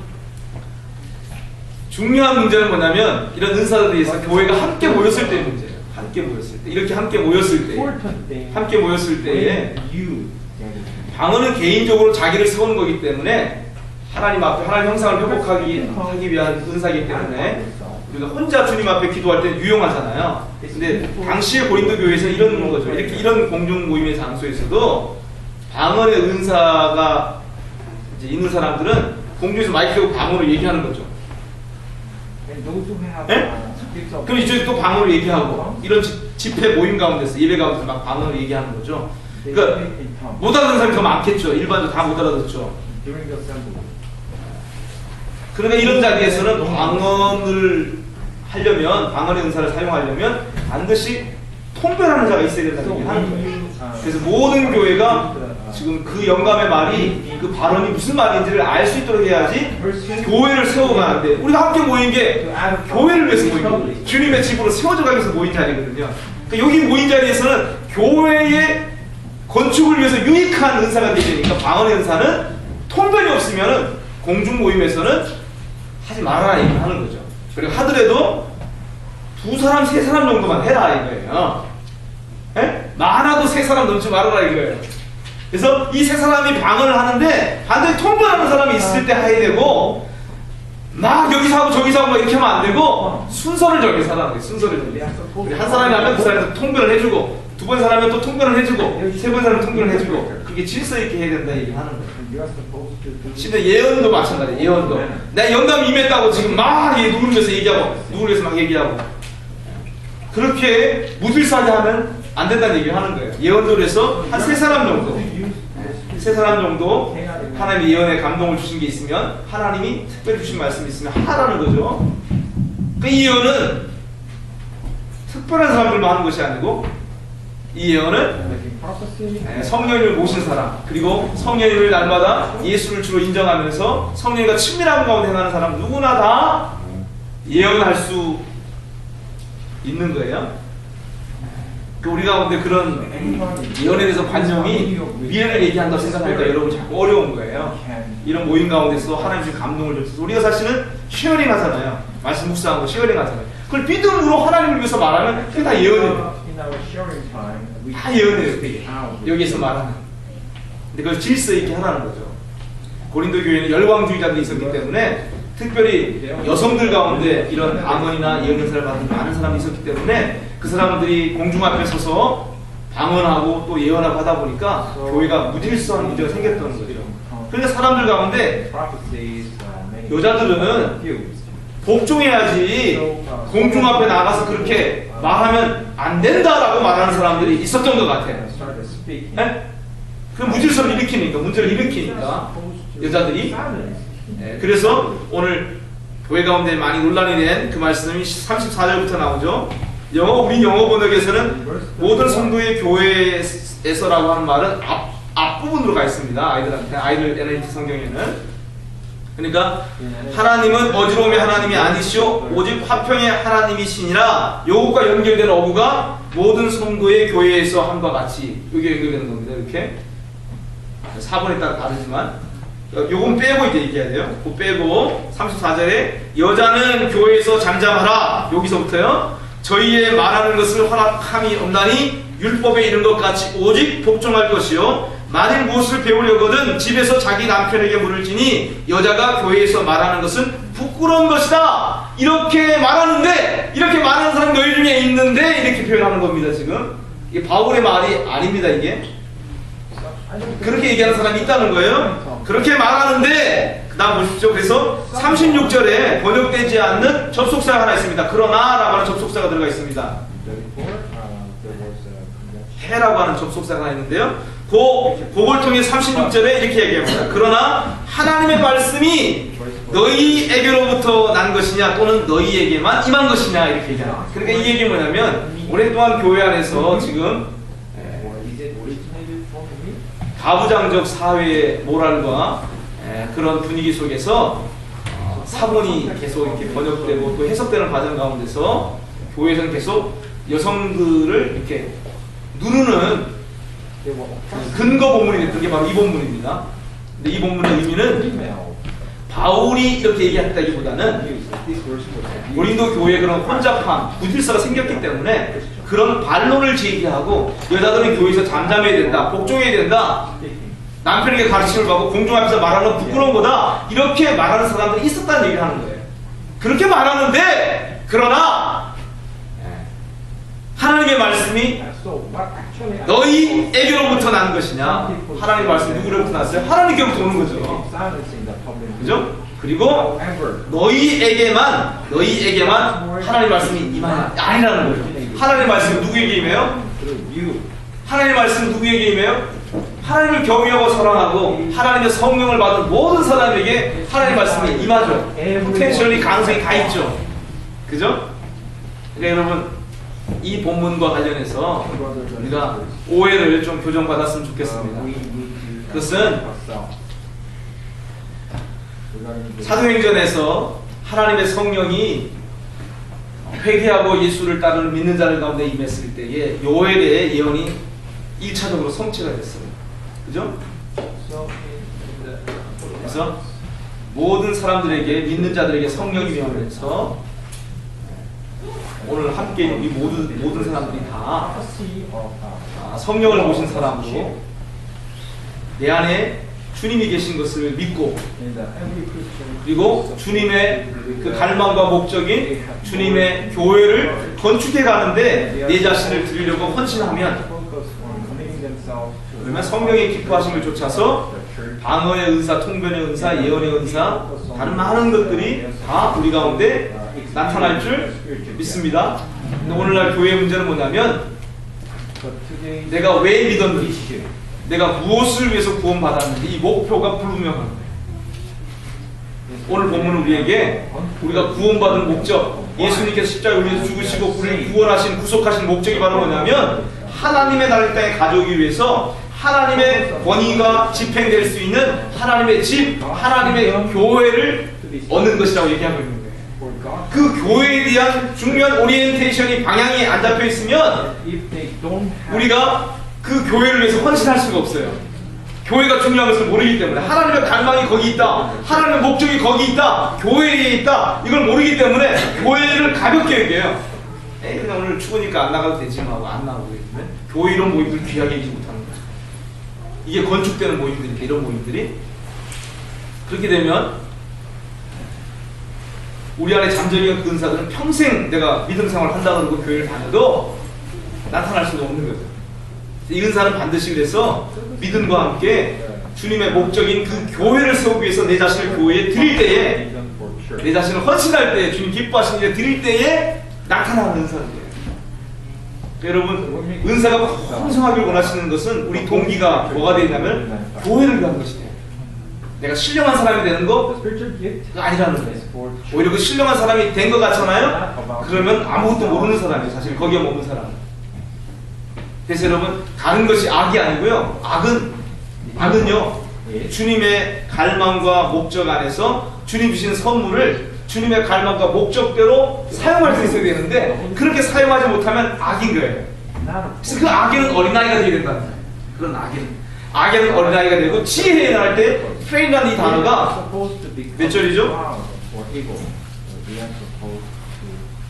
중요한 문제는 뭐냐면 이런 은사들에 대해서 교회가 함께 모였을 때의 문제예요. 함께 모였을 때 이렇게 함께 모였을 때에 방언은 개인적으로 자기를 세우는 거기 때문에 하나님 앞에 하나님 형상을 회복하기 위한 은사이기 때문에 우리가 혼자 주님 앞에 기도할 때 유용하잖아요. 근데 당시의 고린도 교회에서 이런 거죠. 이렇게 이런 공중 모임의 장소에서도 방언의 은사가 이제 있는 사람들은 공중에서 마이크 켜고 방언을 얘기하는 거죠. 네? 그럼 이쪽에 또 방언을 얘기하고 이런 집회 모임 가운데서 예배 가운데서 막 방언을 얘기하는 거죠. 그러니까 못 알아듣는 사람이 더 많겠죠. 일반적으로 다 못 알아듣죠. 그러니까 이런 자리에서는 방언을 하려면 방언의 은사를 사용하려면 반드시 통변하는 자가 있어야 된다는 얘기를 하는 거예요. 그래서 모든 교회가 지금 그 영감의 말이 그 발언이 무슨 말인지를 알 수 있도록 해야지 교회를 세워가는데 우리가 함께 모인 게 교회를 위해서 모인 거예요. 주님의 집으로 세워져 가기 위해서 모인 자리거든요. 그러니까 여기 모인 자리에서는 교회의 건축을 위해서 유익한 은사가 되니까 방언의 은사는 통변이 없으면 공중 모임에서는 하지 말아라 얘기를 하는 거죠. 그리고 하더라도 2사람, 3사람 정도만 해라 이거예요. 에? 많아도 3사람 넘지 말아라 이거예요. 그래서 이 3사람이 방언을 하는데 반드시 통변하는 사람이 있을 때 해야 되고 막 여기서 하고 저기서 하고 막 이렇게 하면 안 되고 순서를 정해서 하라는 거예요. 순서를 정해서. 한 사람이 하면 그 사람이 통변을 해주고 두 번 사람이 또 통변을 해주고 세 번 사람이 통변을 해주고 그게 질서 있게 해야 된다 얘기를 하는 거예요. 심지어 예언도 마찬가지예요. 예언도 내 영감이 임했다고 지금 막 누구를 위해서 얘기하고 누구를 위해서 막 얘기하고 그렇게 무질서하게 하면 안 된다는 얘기를 하는 거예요. 예언도 그래서 한 3사람 정도 3사람 정도 하나님이 예언에 감동을 주신 게 있으면 하나님이 특별히 주신 말씀이 있으면 하라는 거죠. 그 이 예언은 특별한 사람들만 하는 것이 아니고 이 예언은 성령님을 모신 사람 그리고 성령님을 날마다 예수를 주로 인정하면서 성령님과 친밀한 가운데 행하는 사람 누구나 다 예언할 수 있는 거예요. 우리 가운데 그런 예언에 대해서 관념이 미래를 얘기한다고 생각하니까 여러분 자꾸 어려운 거예요. 이런 모임 가운데서 하나님 좀 감동을 줘서 우리가 사실은 쉐어링 하잖아요. 말씀 묵상하고 쉐어링 하잖아요. 그걸 믿음으로 하나님을 위해서 말하면 그게 다 예언이에요. 다 예언이에요. 여기에서 말하는. 근데 그걸 질서 있게 하라는 거죠. 고린도 교회는 열광주의자들이 있었기 때문에 특별히 여성들 가운데 이런 방언이나 예언 은사를 받은 많은 사람이 있었기 때문에 그 사람들이 공중 앞에 서서 방언하고 또 예언하고 하다 보니까 교회가 무질서한 문제가 생겼던 거죠. 그러니까 사람들 가운데 여자들은 복종해야지 공중 앞에 나가서 그렇게 말하면 안 된다라고 말하는 사람들이 있었던 것 같아요. 네? 그 무질서를 일으키니까 문제를 일으키니까 여자들이 그래서 오늘 교회 가운데 많이 논란이 된 그 말씀이 34절부터 나오죠. 우리 영어 번역에서는 모든 성도의 교회에서라고 하는 말은 앞부분으로 가 있습니다. 아이들한테 아이들 NLT 성경에는 그러니까 하나님은 어지러움의 하나님이 아니시오 오직 화평의 하나님이시니라. 요것과 연결된 어구가 모든 성도의 교회에서 함과 같이 이게 연결되는 겁니다. 이렇게 4번에 따라 다르지만 요건 빼고 이제 얘기해야 돼요. 그거 빼고 34절에 여자는 교회에서 잠잠하라. 여기서부터요. 저희의 말하는 것을 허락함이 없나니 율법에 이른 것 같이 오직 복종할 것이요 만일 무엇을 배우려거든 집에서 자기 남편에게 물을 지니 여자가 교회에서 말하는 것은 부끄러운 것이다. 이렇게 말하는데, 이렇게 말하는 사람이 너희 중에 있는데 이렇게 표현하는 겁니다. 지금 이게 바울의 말이 아닙니다. 이게 그렇게 얘기하는 사람이 있다는 거예요. 그렇게 말하는데 그 다음 보십시오. 그래서 36절에 번역되지 않는 접속사가 하나 있습니다. 그러나 라고 하는 접속사가 들어가 있습니다. 해라고 하는 접속사가 하나 있는데요. 그걸 통해 36절에 이렇게 얘기합니다. 그러나 하나님의 말씀이 너희에게로부터 난 것이냐 또는 너희에게만 임한 것이냐 이렇게 얘기합니다. 그러니까 이 얘기는 뭐냐면 오랫동안 교회 안에서 지금 가부장적 사회의 모랄과 그런 분위기 속에서 사본이 계속 이렇게 번역되고 또 해석되는 과정 가운데서 교회에서는 계속 여성들을 이렇게 누르는 근거 본문이 그게 바로 이 본문입니다. 근데 이 본문의 의미는 바울이 이렇게 얘기했다기보다는 고린도 교회에 그런 혼잡함, 구질서가 생겼기 때문에 그런 반론을 제기하고 여자들은 교회에서 잠잠해야 된다, 복종해야 된다, 남편에게 가르침을 받고 공중 앞에서 말하는 건 부끄러운 거다, 이렇게 말하는 사람들이 있었다는 얘기를 하는 거예요. 그렇게 말하는데 그러나 하나님의 말씀이 너희에게로부터 난 것이냐? 하나님의 말씀이 누구로부터 났어요? 하나님께로부터 오는 거죠. 그죠? 그리고 너희에게만 하나님의 말씀이 임하냐? 아니라는 거예요. 하나님의 말씀이 누구에게 임해요? 하나님의 말씀은 누구에게 임해요? 하나님을 경외하고 사랑하고 하나님의 성령을 받은 모든 사람에게 하나님의 말씀이 임하죠. 포텐셜이 가능성이 다 있죠. 그죠? 그러니까 여러분 이 본문과 관련해서 우리가 오해를 좀 교정받았으면 좋겠습니다. 그것은 사도행전에서 하나님의 성령이 회개하고 예수를 따르는 믿는 자들 가운데 임했을 때에 요엘의 예언이 1차적으로 성취가 됐어요. 그죠? 그래서 모든 사람들에게, 믿는 자들에게 성령이 임하면서 오늘 함께 있는 이 모든 사람들이 다 성령을 모신 사람으로 내 안에 주님이 계신 것을 믿고 그리고 주님의 그 갈망과 목적인 주님의 교회를 건축해 가는데 내 자신을 드리려고 헌신하면 그러면 성령의 기뻐하심을 쫓아서 방언의 은사, 통변의 은사, 예언의 은사, 다른 많은 것들이 다 우리 가운데 나타날 줄 믿습니다. 근데 오늘날 교회의 문제는 뭐냐면 내가 왜 믿었는지, 내가 무엇을 위해서 구원받았는지 이 목표가 불분명한 거예요. 오늘 본문은 우리에게 우리가 구원받은 목적, 예수님께서 십자가에 위해서 죽으시고 우리를 구원하신, 구속하신 목적이 바로 뭐냐면 하나님의 나라를 땅에 가져오기 위해서 하나님의 권위가 집행될 수 있는 하나님의 집, 하나님의 교회를 얻는 것이라고 얘기하고 있는 거예요. 그 교회에 대한 중요한 오리엔테이션이 방향이 안 잡혀 있으면 우리가 그 교회를 위해서 헌신할 수가 없어요. 교회가 중요한 것을 모르기 때문에, 하나님의 갈망이 거기 있다, 하나님의 목적이 거기 있다, 교회에 있다, 이걸 모르기 때문에 교회를 가볍게 얘기해요. 그냥 오늘 추우니까 안 나가도 되지 하고 안 나오고 있는데 교회 이런 모임들 귀하게 얘기 못하는 거예요. 이게 건축되는 모임들이니까, 이런 모임들이. 그렇게 되면 우리 안에 잠재력의 그 은사들은 평생 내가 믿음 생활을 한다고 그러고 교회를 다녀도 나타날 수가 없는 거죠. 이 은사는 반드시 그래서 믿음과 함께 주님의 목적인 그 교회를 세우기 위해서 내 자신을 교회에 드릴 때에, 내 자신을 헌신할 때에, 주님 기뻐하시는 데 드릴 때에 나타나는 은사인데요. 여러분, 은사가 풍성하길 원하시는 것은 우리 동기가 뭐가 되냐면 교회를 위한 것이에요. 내가 신령한 사람이 되는 거 아니라는 거예요. 오히려 그 신령한 사람이 된 것 같잖아요. 그러면 아무것도 모르는 사람이에요. 사실 거기에 머문 사람. 그래서 여러분, 가는 것이 악이 아니고요. 악은요, 주님의 갈망과 목적 안에서 주님 주신 선물을 주님의 갈망과 목적대로 사용할 수 있어야 되는데 그렇게 사용하지 못하면 악인 거예요. 그래서 그 악에는 어린아이가 되게 된다는 거예요. 그런 악에는 어린아이가 되고, 지혜에 나갈 때 트레인이라는 이 단어가 몇 절이죠?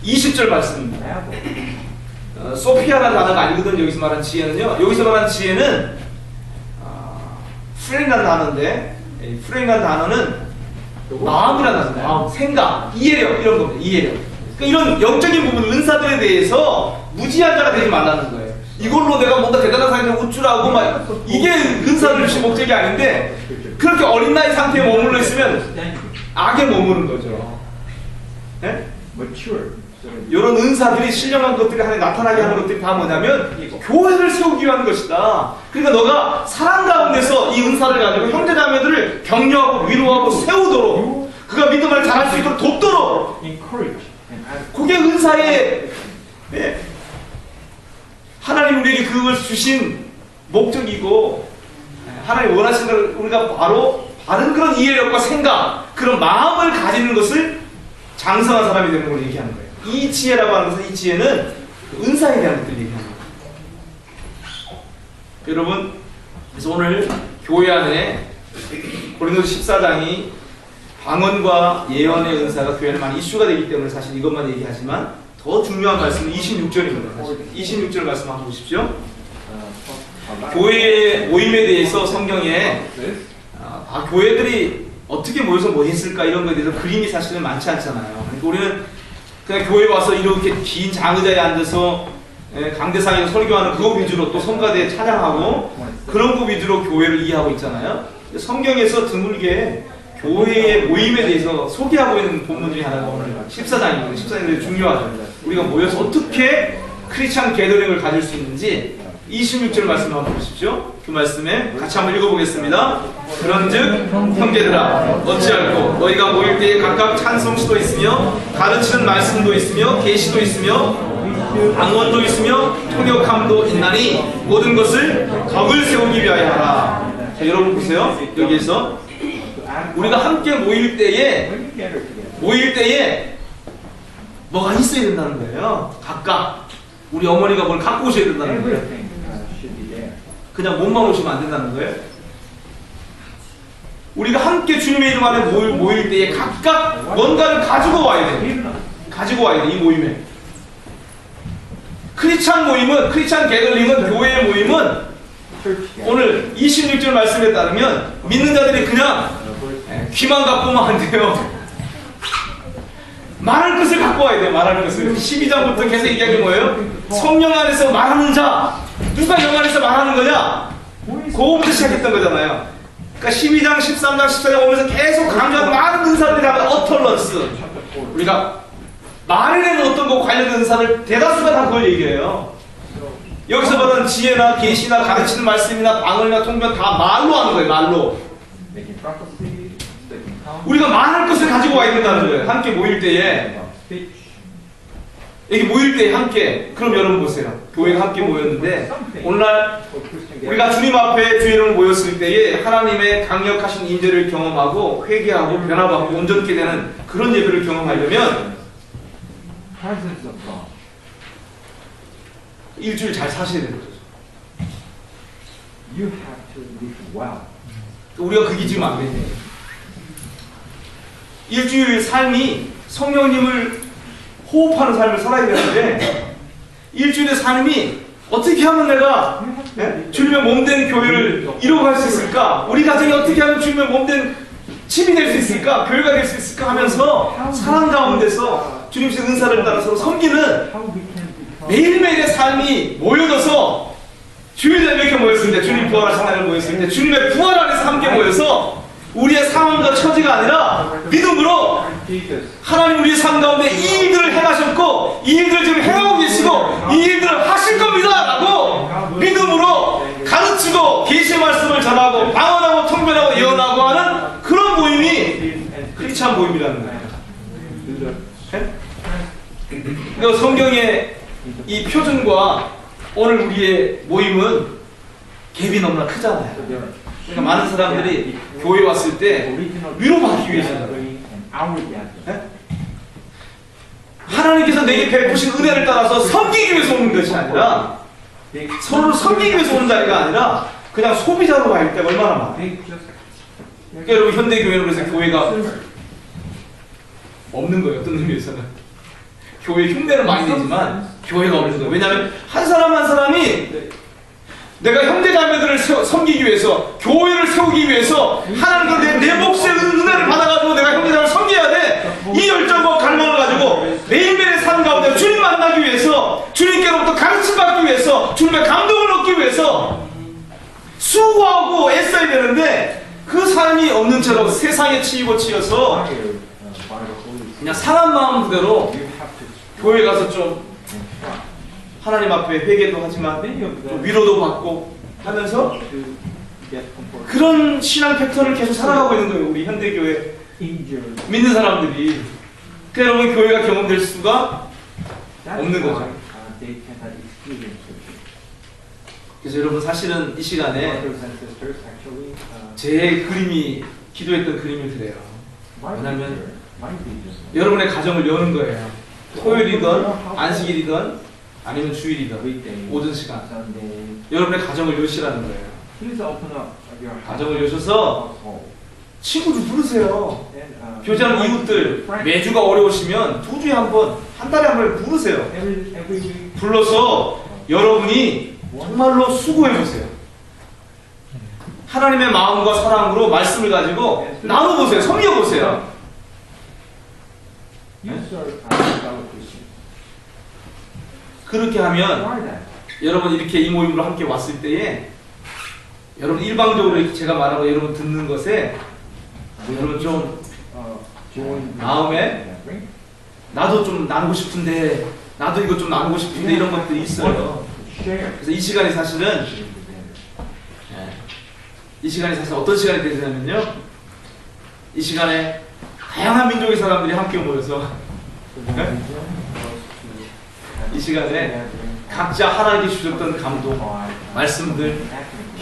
20절 말씀입니다. 소피아라는 단어가 아니거든요. 여기서 말하는 지혜는요, 여기서 말하는 지혜는 프레임이라는 단어인데, 이 프레임이라는 단어는 마음이라는 단어예요. 마음, 생각, 이해력 이런 겁니다. 이해력. 그러니까 이런 영적인 부분, 은사들에 대해서 무지한 자가 되지 말라는 거예요. 이걸로 내가 뭔가 대단한 사람을 우쭐하고 막 이게 은사를 주신 목적이 아닌데 그렇게 어린 나이 상태에 머물러 있으면 악에 머무는 거죠. 네? mature. 이런 은사들이 신령한 것들이 하나님 나타나게 하는 것들이 다 뭐냐면 교회를 세우기 위한 것이다. 그러니까 너가 사랑 가운데서 이 은사를 가지고 형제자매들을 격려하고 위로하고 세우도록 그가 믿음을 잘할 수 있도록 돕도록 encourage and add 그게 은사의 하나님 우리에게 그걸 주신 목적이고 하나님 원하시는 걸 우리가 바로 바른 그런 이해력과 생각 그런 마음을 가지는 것을 장성한 사람이 되는 걸 얘기하는 거예요. 이 지혜라고 하는 것은 이 지혜는 은사에 대한 것들을 얘기하는 거예요. 여러분 그래서 오늘 교회 안에 고린도서 14장이 방언과 예언의 은사가 교회는 많이 이슈가 되기 때문에 사실 이것만 얘기하지만 더 중요한 말씀은 26절입니다. 26절 말씀 한번 보십시오. 교회의 모임에 대해서 성경에 교회들이 어떻게 모여서 뭐 했을까 이런 거에 대해서 그림이 사실은 많지 않잖아요. 그러니까 우리는 그냥 교회 와서 이렇게 긴 장의자에 앉아서 강대상에서 설교하는 그거 위주로 또 성가대에 찬양하고 그런 거 위주로 교회를 이해하고 있잖아요. 성경에서 드물게 교회의 모임에 대해서 소개하고 있는 본문 중에 하나가 오늘 14장입니다. 14장이 중요하죠. 우리가 모여서 어떻게 크리스찬 게더링을 가질 수 있는지 26절 말씀을 한번 보십시오. 그 말씀에 같이 한번 읽어보겠습니다. 그런즉 형제들아 어찌할꼬 너희가 모일 때에 각각 찬송시도 있으며 가르치는 말씀도 있으며 계시도 있으며 방언도 있으며 통역함도 있나니 모든 것을 덕을 세우기 위하여 하라. 자, 여러분 보세요. 여기에서 우리가 함께 모일 때에 뭐가 있어야 된다는 거예요. 각각 우리 어머니가 뭘 갖고 오셔야 된다는 거예요. 그냥 몸만 오시면 안 된다는 거예요. 우리가 함께 주님의 이름 안에 모일 때에 각각 뭔가를 가지고 와야 돼요. 가지고 와야 돼. 이 모임에 크리스찬 모임은 크리스찬 게더링은 교회의 모임은 오늘 26절 말씀에 따르면 믿는 자들이 그냥 귀만 갖고 오면 안 돼요. 말할 것을 갖고 와야 돼요. 말하는 것을 12장부터 계속 얘기하는 게 뭐예요? 성령 안에서 말하는 자 누가 영 안에서 말하는 거냐? 그거부터 시작했던 거잖아요. 그러니까 12장, 13장, 14장 오면서 계속 강조하는 많은 은사들이 하면 어털런스 우리가 말에는 어떤 거 관련된 은사를 대다수가 다 그걸 얘기해요. 여기서 말하는 지혜나 계시나 가르치는 말씀이나 방언이나 통변 다 말로 하는 거예요. 말로 우리가 말할 것을 가지고 와야 된다는 거예요. 함께 모일 때에 여기 모일 때에 함께 그럼 여러분 보세요. 교회가 함께 모였는데 오늘날 우리가 주님 앞에 주 이름으로 모였을 때에 하나님의 강력하신 인재를 경험하고 회개하고 변화받고 온전케 되는 그런 예배를 경험하려면 일주일 잘 사셔야 되는 거죠. You have to live well. 우리가 그게 지금 안 되네. 일주일 삶이 성령님을 호흡하는 삶을 살아야 되는데 일주일의 삶이 어떻게 하면 내가 주님의 몸된 교회를 이루어갈 수 있을까? 우리 가정이 어떻게 하면 주님의 몸된 집이 될 수 있을까? 교회가 될 수 있을까? 하면서 사랑 가운데서 주님의 은사를 따라서 섬기는 매일매일의 삶이 모여져서 주일날 이렇게 모였을 때 주님 부활하신 날을 모였을 때 주님의 부활 안에서 함께 모여서 우리의 상황과 처지가 아니라 믿음으로 하나님 우리의 삶 가운데 이 일들을 행하셨고 이 일들을 지금 행하고 계시고 이 일들을 하실 겁니다 라고 믿음으로 가르치고 계시의 말씀을 전하고 방언하고 통변하고 예언하고 하는 그런 모임이 크리스찬 모임이라는 거예요. 그러니까 성경의 이 표준과 오늘 우리의 모임은 갭이 너무나 크잖아요. 그러니까 많은 사람들이 교회 왔을 때 위로받기 위해서잖아요. 하나님께서 내게 베푸신 은혜를 따라서 섬기기 위해서 오는 것이 아니라 서로를 섬기기 위해서 오는 자리가 아니라 그냥 소비자로 갈 때가 얼마나 많아요. 그러니까 여러분 현대교회는 그래서 교회가 없는 거예요. 어떤 의미에서는 교회 흉내는 많이 내지만 교회가 없는 거예요. 왜냐하면 한 사람 한 사람이 내가 형제자매들을 섬기기 위해서, 교회를 세우기 위해서 하나님께 내 몫의 은혜를 받아가지고 내가 형제자매를 섬겨야 돼. 이 열정과 갈망을 가지고 매일매일의 삶 가운데 주님 만나기 위해서, 주님께로부터 가르침받기 위해서, 주님의 감동을 얻기 위해서 수고하고 애써야 되는데, 그 삶이 없는 채로 세상에 치이고 치여서 그냥 상한 마음 그대로 교회 가서 좀 하나님 앞에 회개도 하지만 또 위로도 받고 하면서 그런 신앙 패턴을 계속 살아가고 있는 거예요. 우리 현대교회 믿는 사람들이. 그 여러분, 교회가 경험될 수가 없는 거죠. 그래서 여러분, 사실은 이 시간에 제 그림이, 기도했던 그림을 드려요. 왜냐하면 여러분의 가정을 여는 거예요. 토요일이든 안식일이든 아니면 주일이든 오전 시간 여러분의 가정을 여시라는 거예요. 가정을 여셔서 친구들 부르세요. 교제하는 이웃들 매주가 어려우시면 2주에 한 번, 한 달에 한 번 부르세요. 불러서 여러분이 정말로 수고해보세요. 하나님의 마음과 사랑으로 말씀을 가지고 나눠보세요. 섬겨보세요. 그렇게 하면 여러분 이렇게 이 모임으로 함께 왔을 때에 여러분 일방적으로 제가 말하고 여러분 듣는 것에 여러분 좀 마음에 나도 좀 나누고 싶은데, 나도 이거 좀 나누고 싶은데 이런 것들이 있어요. 그래서 이 시간이 사실은 어떤 시간이 되냐면요, 이 시간에 다양한 민족의 사람들이 함께 모여서 이 시간에 각자 하나님께 주셨던 감동, 말씀들,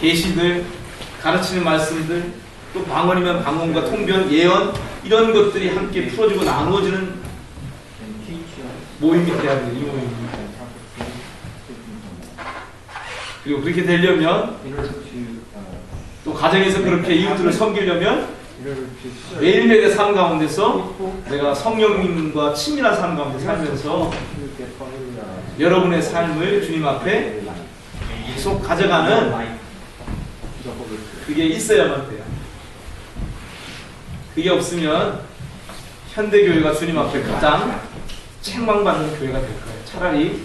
계시들, 가르치는 말씀들, 또 방언이면 방언과 통변, 예언, 이런 것들이 함께 풀어지고 나누어지는 모임이 돼야 돼요. 이 모임이. 그리고 그렇게 되려면 또 가정에서 그렇게 이웃들을 섬기려면 매일매일의 삶 가운데서 내가 성령님과 친밀한 삶 가운데 살면서 여러분의 삶을 주님 앞에 계속 가져가는 그게 있어야만 돼요. 그게 없으면 현대교회가 주님 앞에 가장 책망받는 교회가 될 거예요. 차라리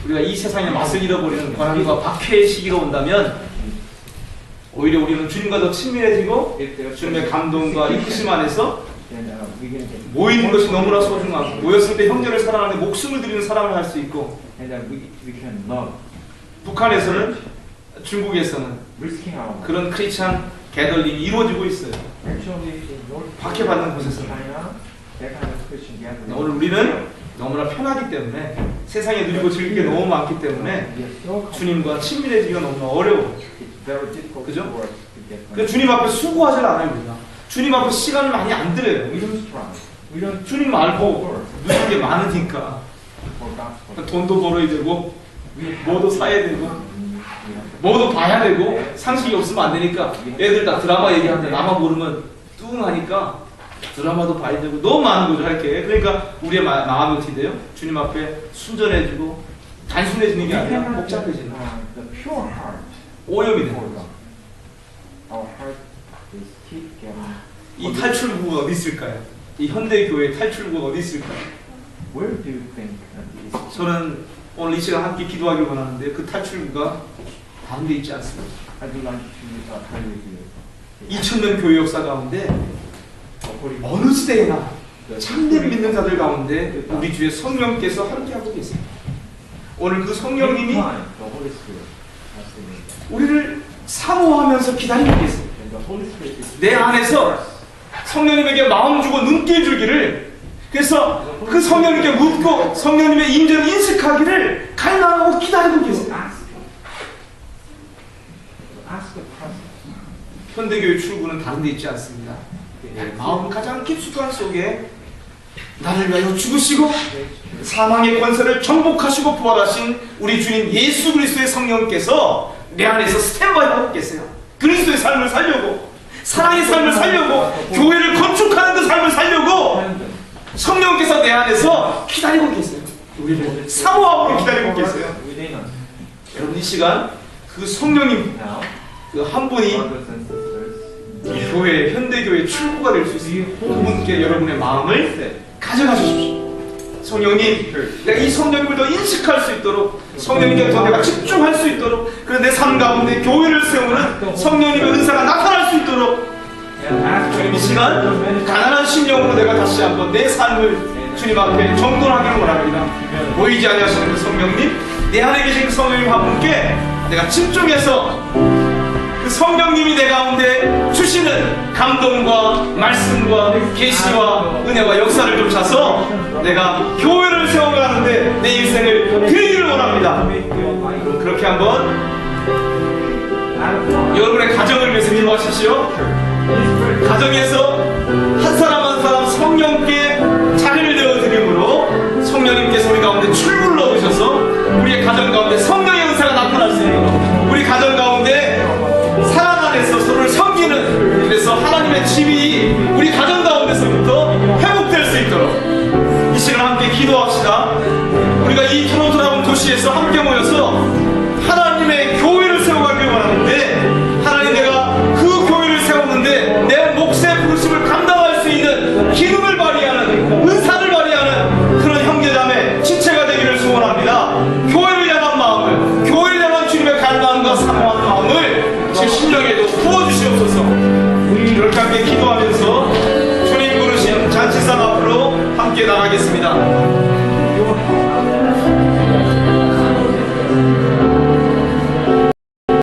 우리가 이 세상의 맛을 잃어버리는 고난과 박해의 시기가 온다면 오히려 우리는 주님과 더 친밀해지고 주님의 감동과 이끄심 안에서 모이는 것이 너무나 소중하고, 모였을 때 형제를 사랑하는데 목숨을 드리는 사랑을 할 수 있고, 북한에서는, 중국에서는 그런 크리스찬 게더링이 이루어지고 있어요. 박해받는 곳에서는. 오늘 우리는 너무나 편하기 때문에, 세상에 누리고 즐길 게 너무 많기 때문에 주님과 친밀해지기가 너무 어려워요. 그죠? 그 주님 앞에 수고하지 않아요. 우리가 주님 앞에 시간을 많이 안 들여요. 주님 말고 누리는 게 많으니까 돈도 벌어야 되고, 뭐도 사야 되고, 뭐도 봐야 되고, 상식이 없으면 안 되니까 애들 다 드라마 얘기하는데 나만 모르면 뚱하니까 드라마도 봐야 되고, 너무 많은 거죠, 할 게. 그러니까 우리의 마음이 어떻게 돼요? 주님 앞에 순전해지고 단순해지는 게 아니라 복잡해지는 거예요. 오염이 되는 거죠. 이 탈출구가 어디 있을까요? 이 현대교회의 탈출구가 어디 있을까요? 저는 오늘 이 시간 함께 기도하길 원하는데 그 탈출구가 다른 데 있지 않습니다. 2000년 교회 역사 가운데 어느 시대에나 참된 믿는 자들 가운데 우리 주의 성령께서 함께하고 계세요. 오늘 그 성령님이 우리를 사모하면서 기다리고 계세요. 내 안에서 성령님에게 마음 주고 눈길 주기를, 그래서 그 성령님께 묻고 성령님의 임재를 인식하기를 갈망하고 기다리고 계세요. 현대교회 출구는 다른 데 있지 않습니다. 마음 가장 깊숙한 속에 나를 위하여 죽으시고 사망의 권세를 정복하시고 부활하신 우리 주님 예수 그리스도의 성령께서 내 안에서 스탠바이하고 계세요. 그리스도의 삶을 살려고, 사랑의 삶을 살려고, 교회를 건축하는 그 삶을 살려고 성령께서 내 안에서 기다리고 계세요. 우리를 사모하고 기다리고 계세요. 여러분, 이 시간 그 성령님 Now, 그 한 분이 brothers and sisters, 이 교회, 현대교회 출구가 될 수 있습니다. 그분께 여러분의 마음을 가져가십시오. 성령님, 내가 이 성령님을 더 인식할 수 있도록, 성령님께 더 내가 집중할 수 있도록, 그리고 내 삶 가운데 교회를 세우는 성령님의 은사가 나타날 수 있도록, 주님 이 시간 가난한 심령으로 내가 다시 한번 내 삶을 주님 앞에 정돈하기를 원합니다. 보이지 아니하시는 그 성령님, 내 안에 계신 그 성령님 한 분께 내가 집중해서 그 성령님이 내 가운데 주시는 감동과 말씀과 계시와 은혜와 역사를 좀 차서 내가 교회를 세워가는데 내 인생을 드리기를 원합니다. 그렇게 한번 여러분의 가정을 위해서 기도하십시오. 가정에서 한 사람 한 사람 성령께 자리를 내어드림으로 성령님께서 우리 가운데 출구를 넣으셔서 우리의 가정 가운데 성령의 은사가 나타날 수 있도록, 우리 가정 가운데 사랑 안에서 서로를 섬기는, 그래서 하나님의 집이 우리 가정 가운데서부터 회복될 수 있도록 이 시간 함께 기도합시다. 우리가 이 토론토라는 도시에서 함께 모여서 하나님의 교회를 세워가길 원하는데, 하나님 내가 그 교회를 세웠는데 내 몫의 부르심을 감당할 수 있는 기능을 발휘하는, 은사를 발휘하는 그런 형제자매 지체가 되기를 소원합니다. 교회를 향한 마음을, 교회를 향한 주님의 갈망과 사모한 마음을 제 심령에도 부어주시옵소서. 이렇게 함께 기도하면서 주님 부르신 잔치상 앞으로 함께 나가겠습니다.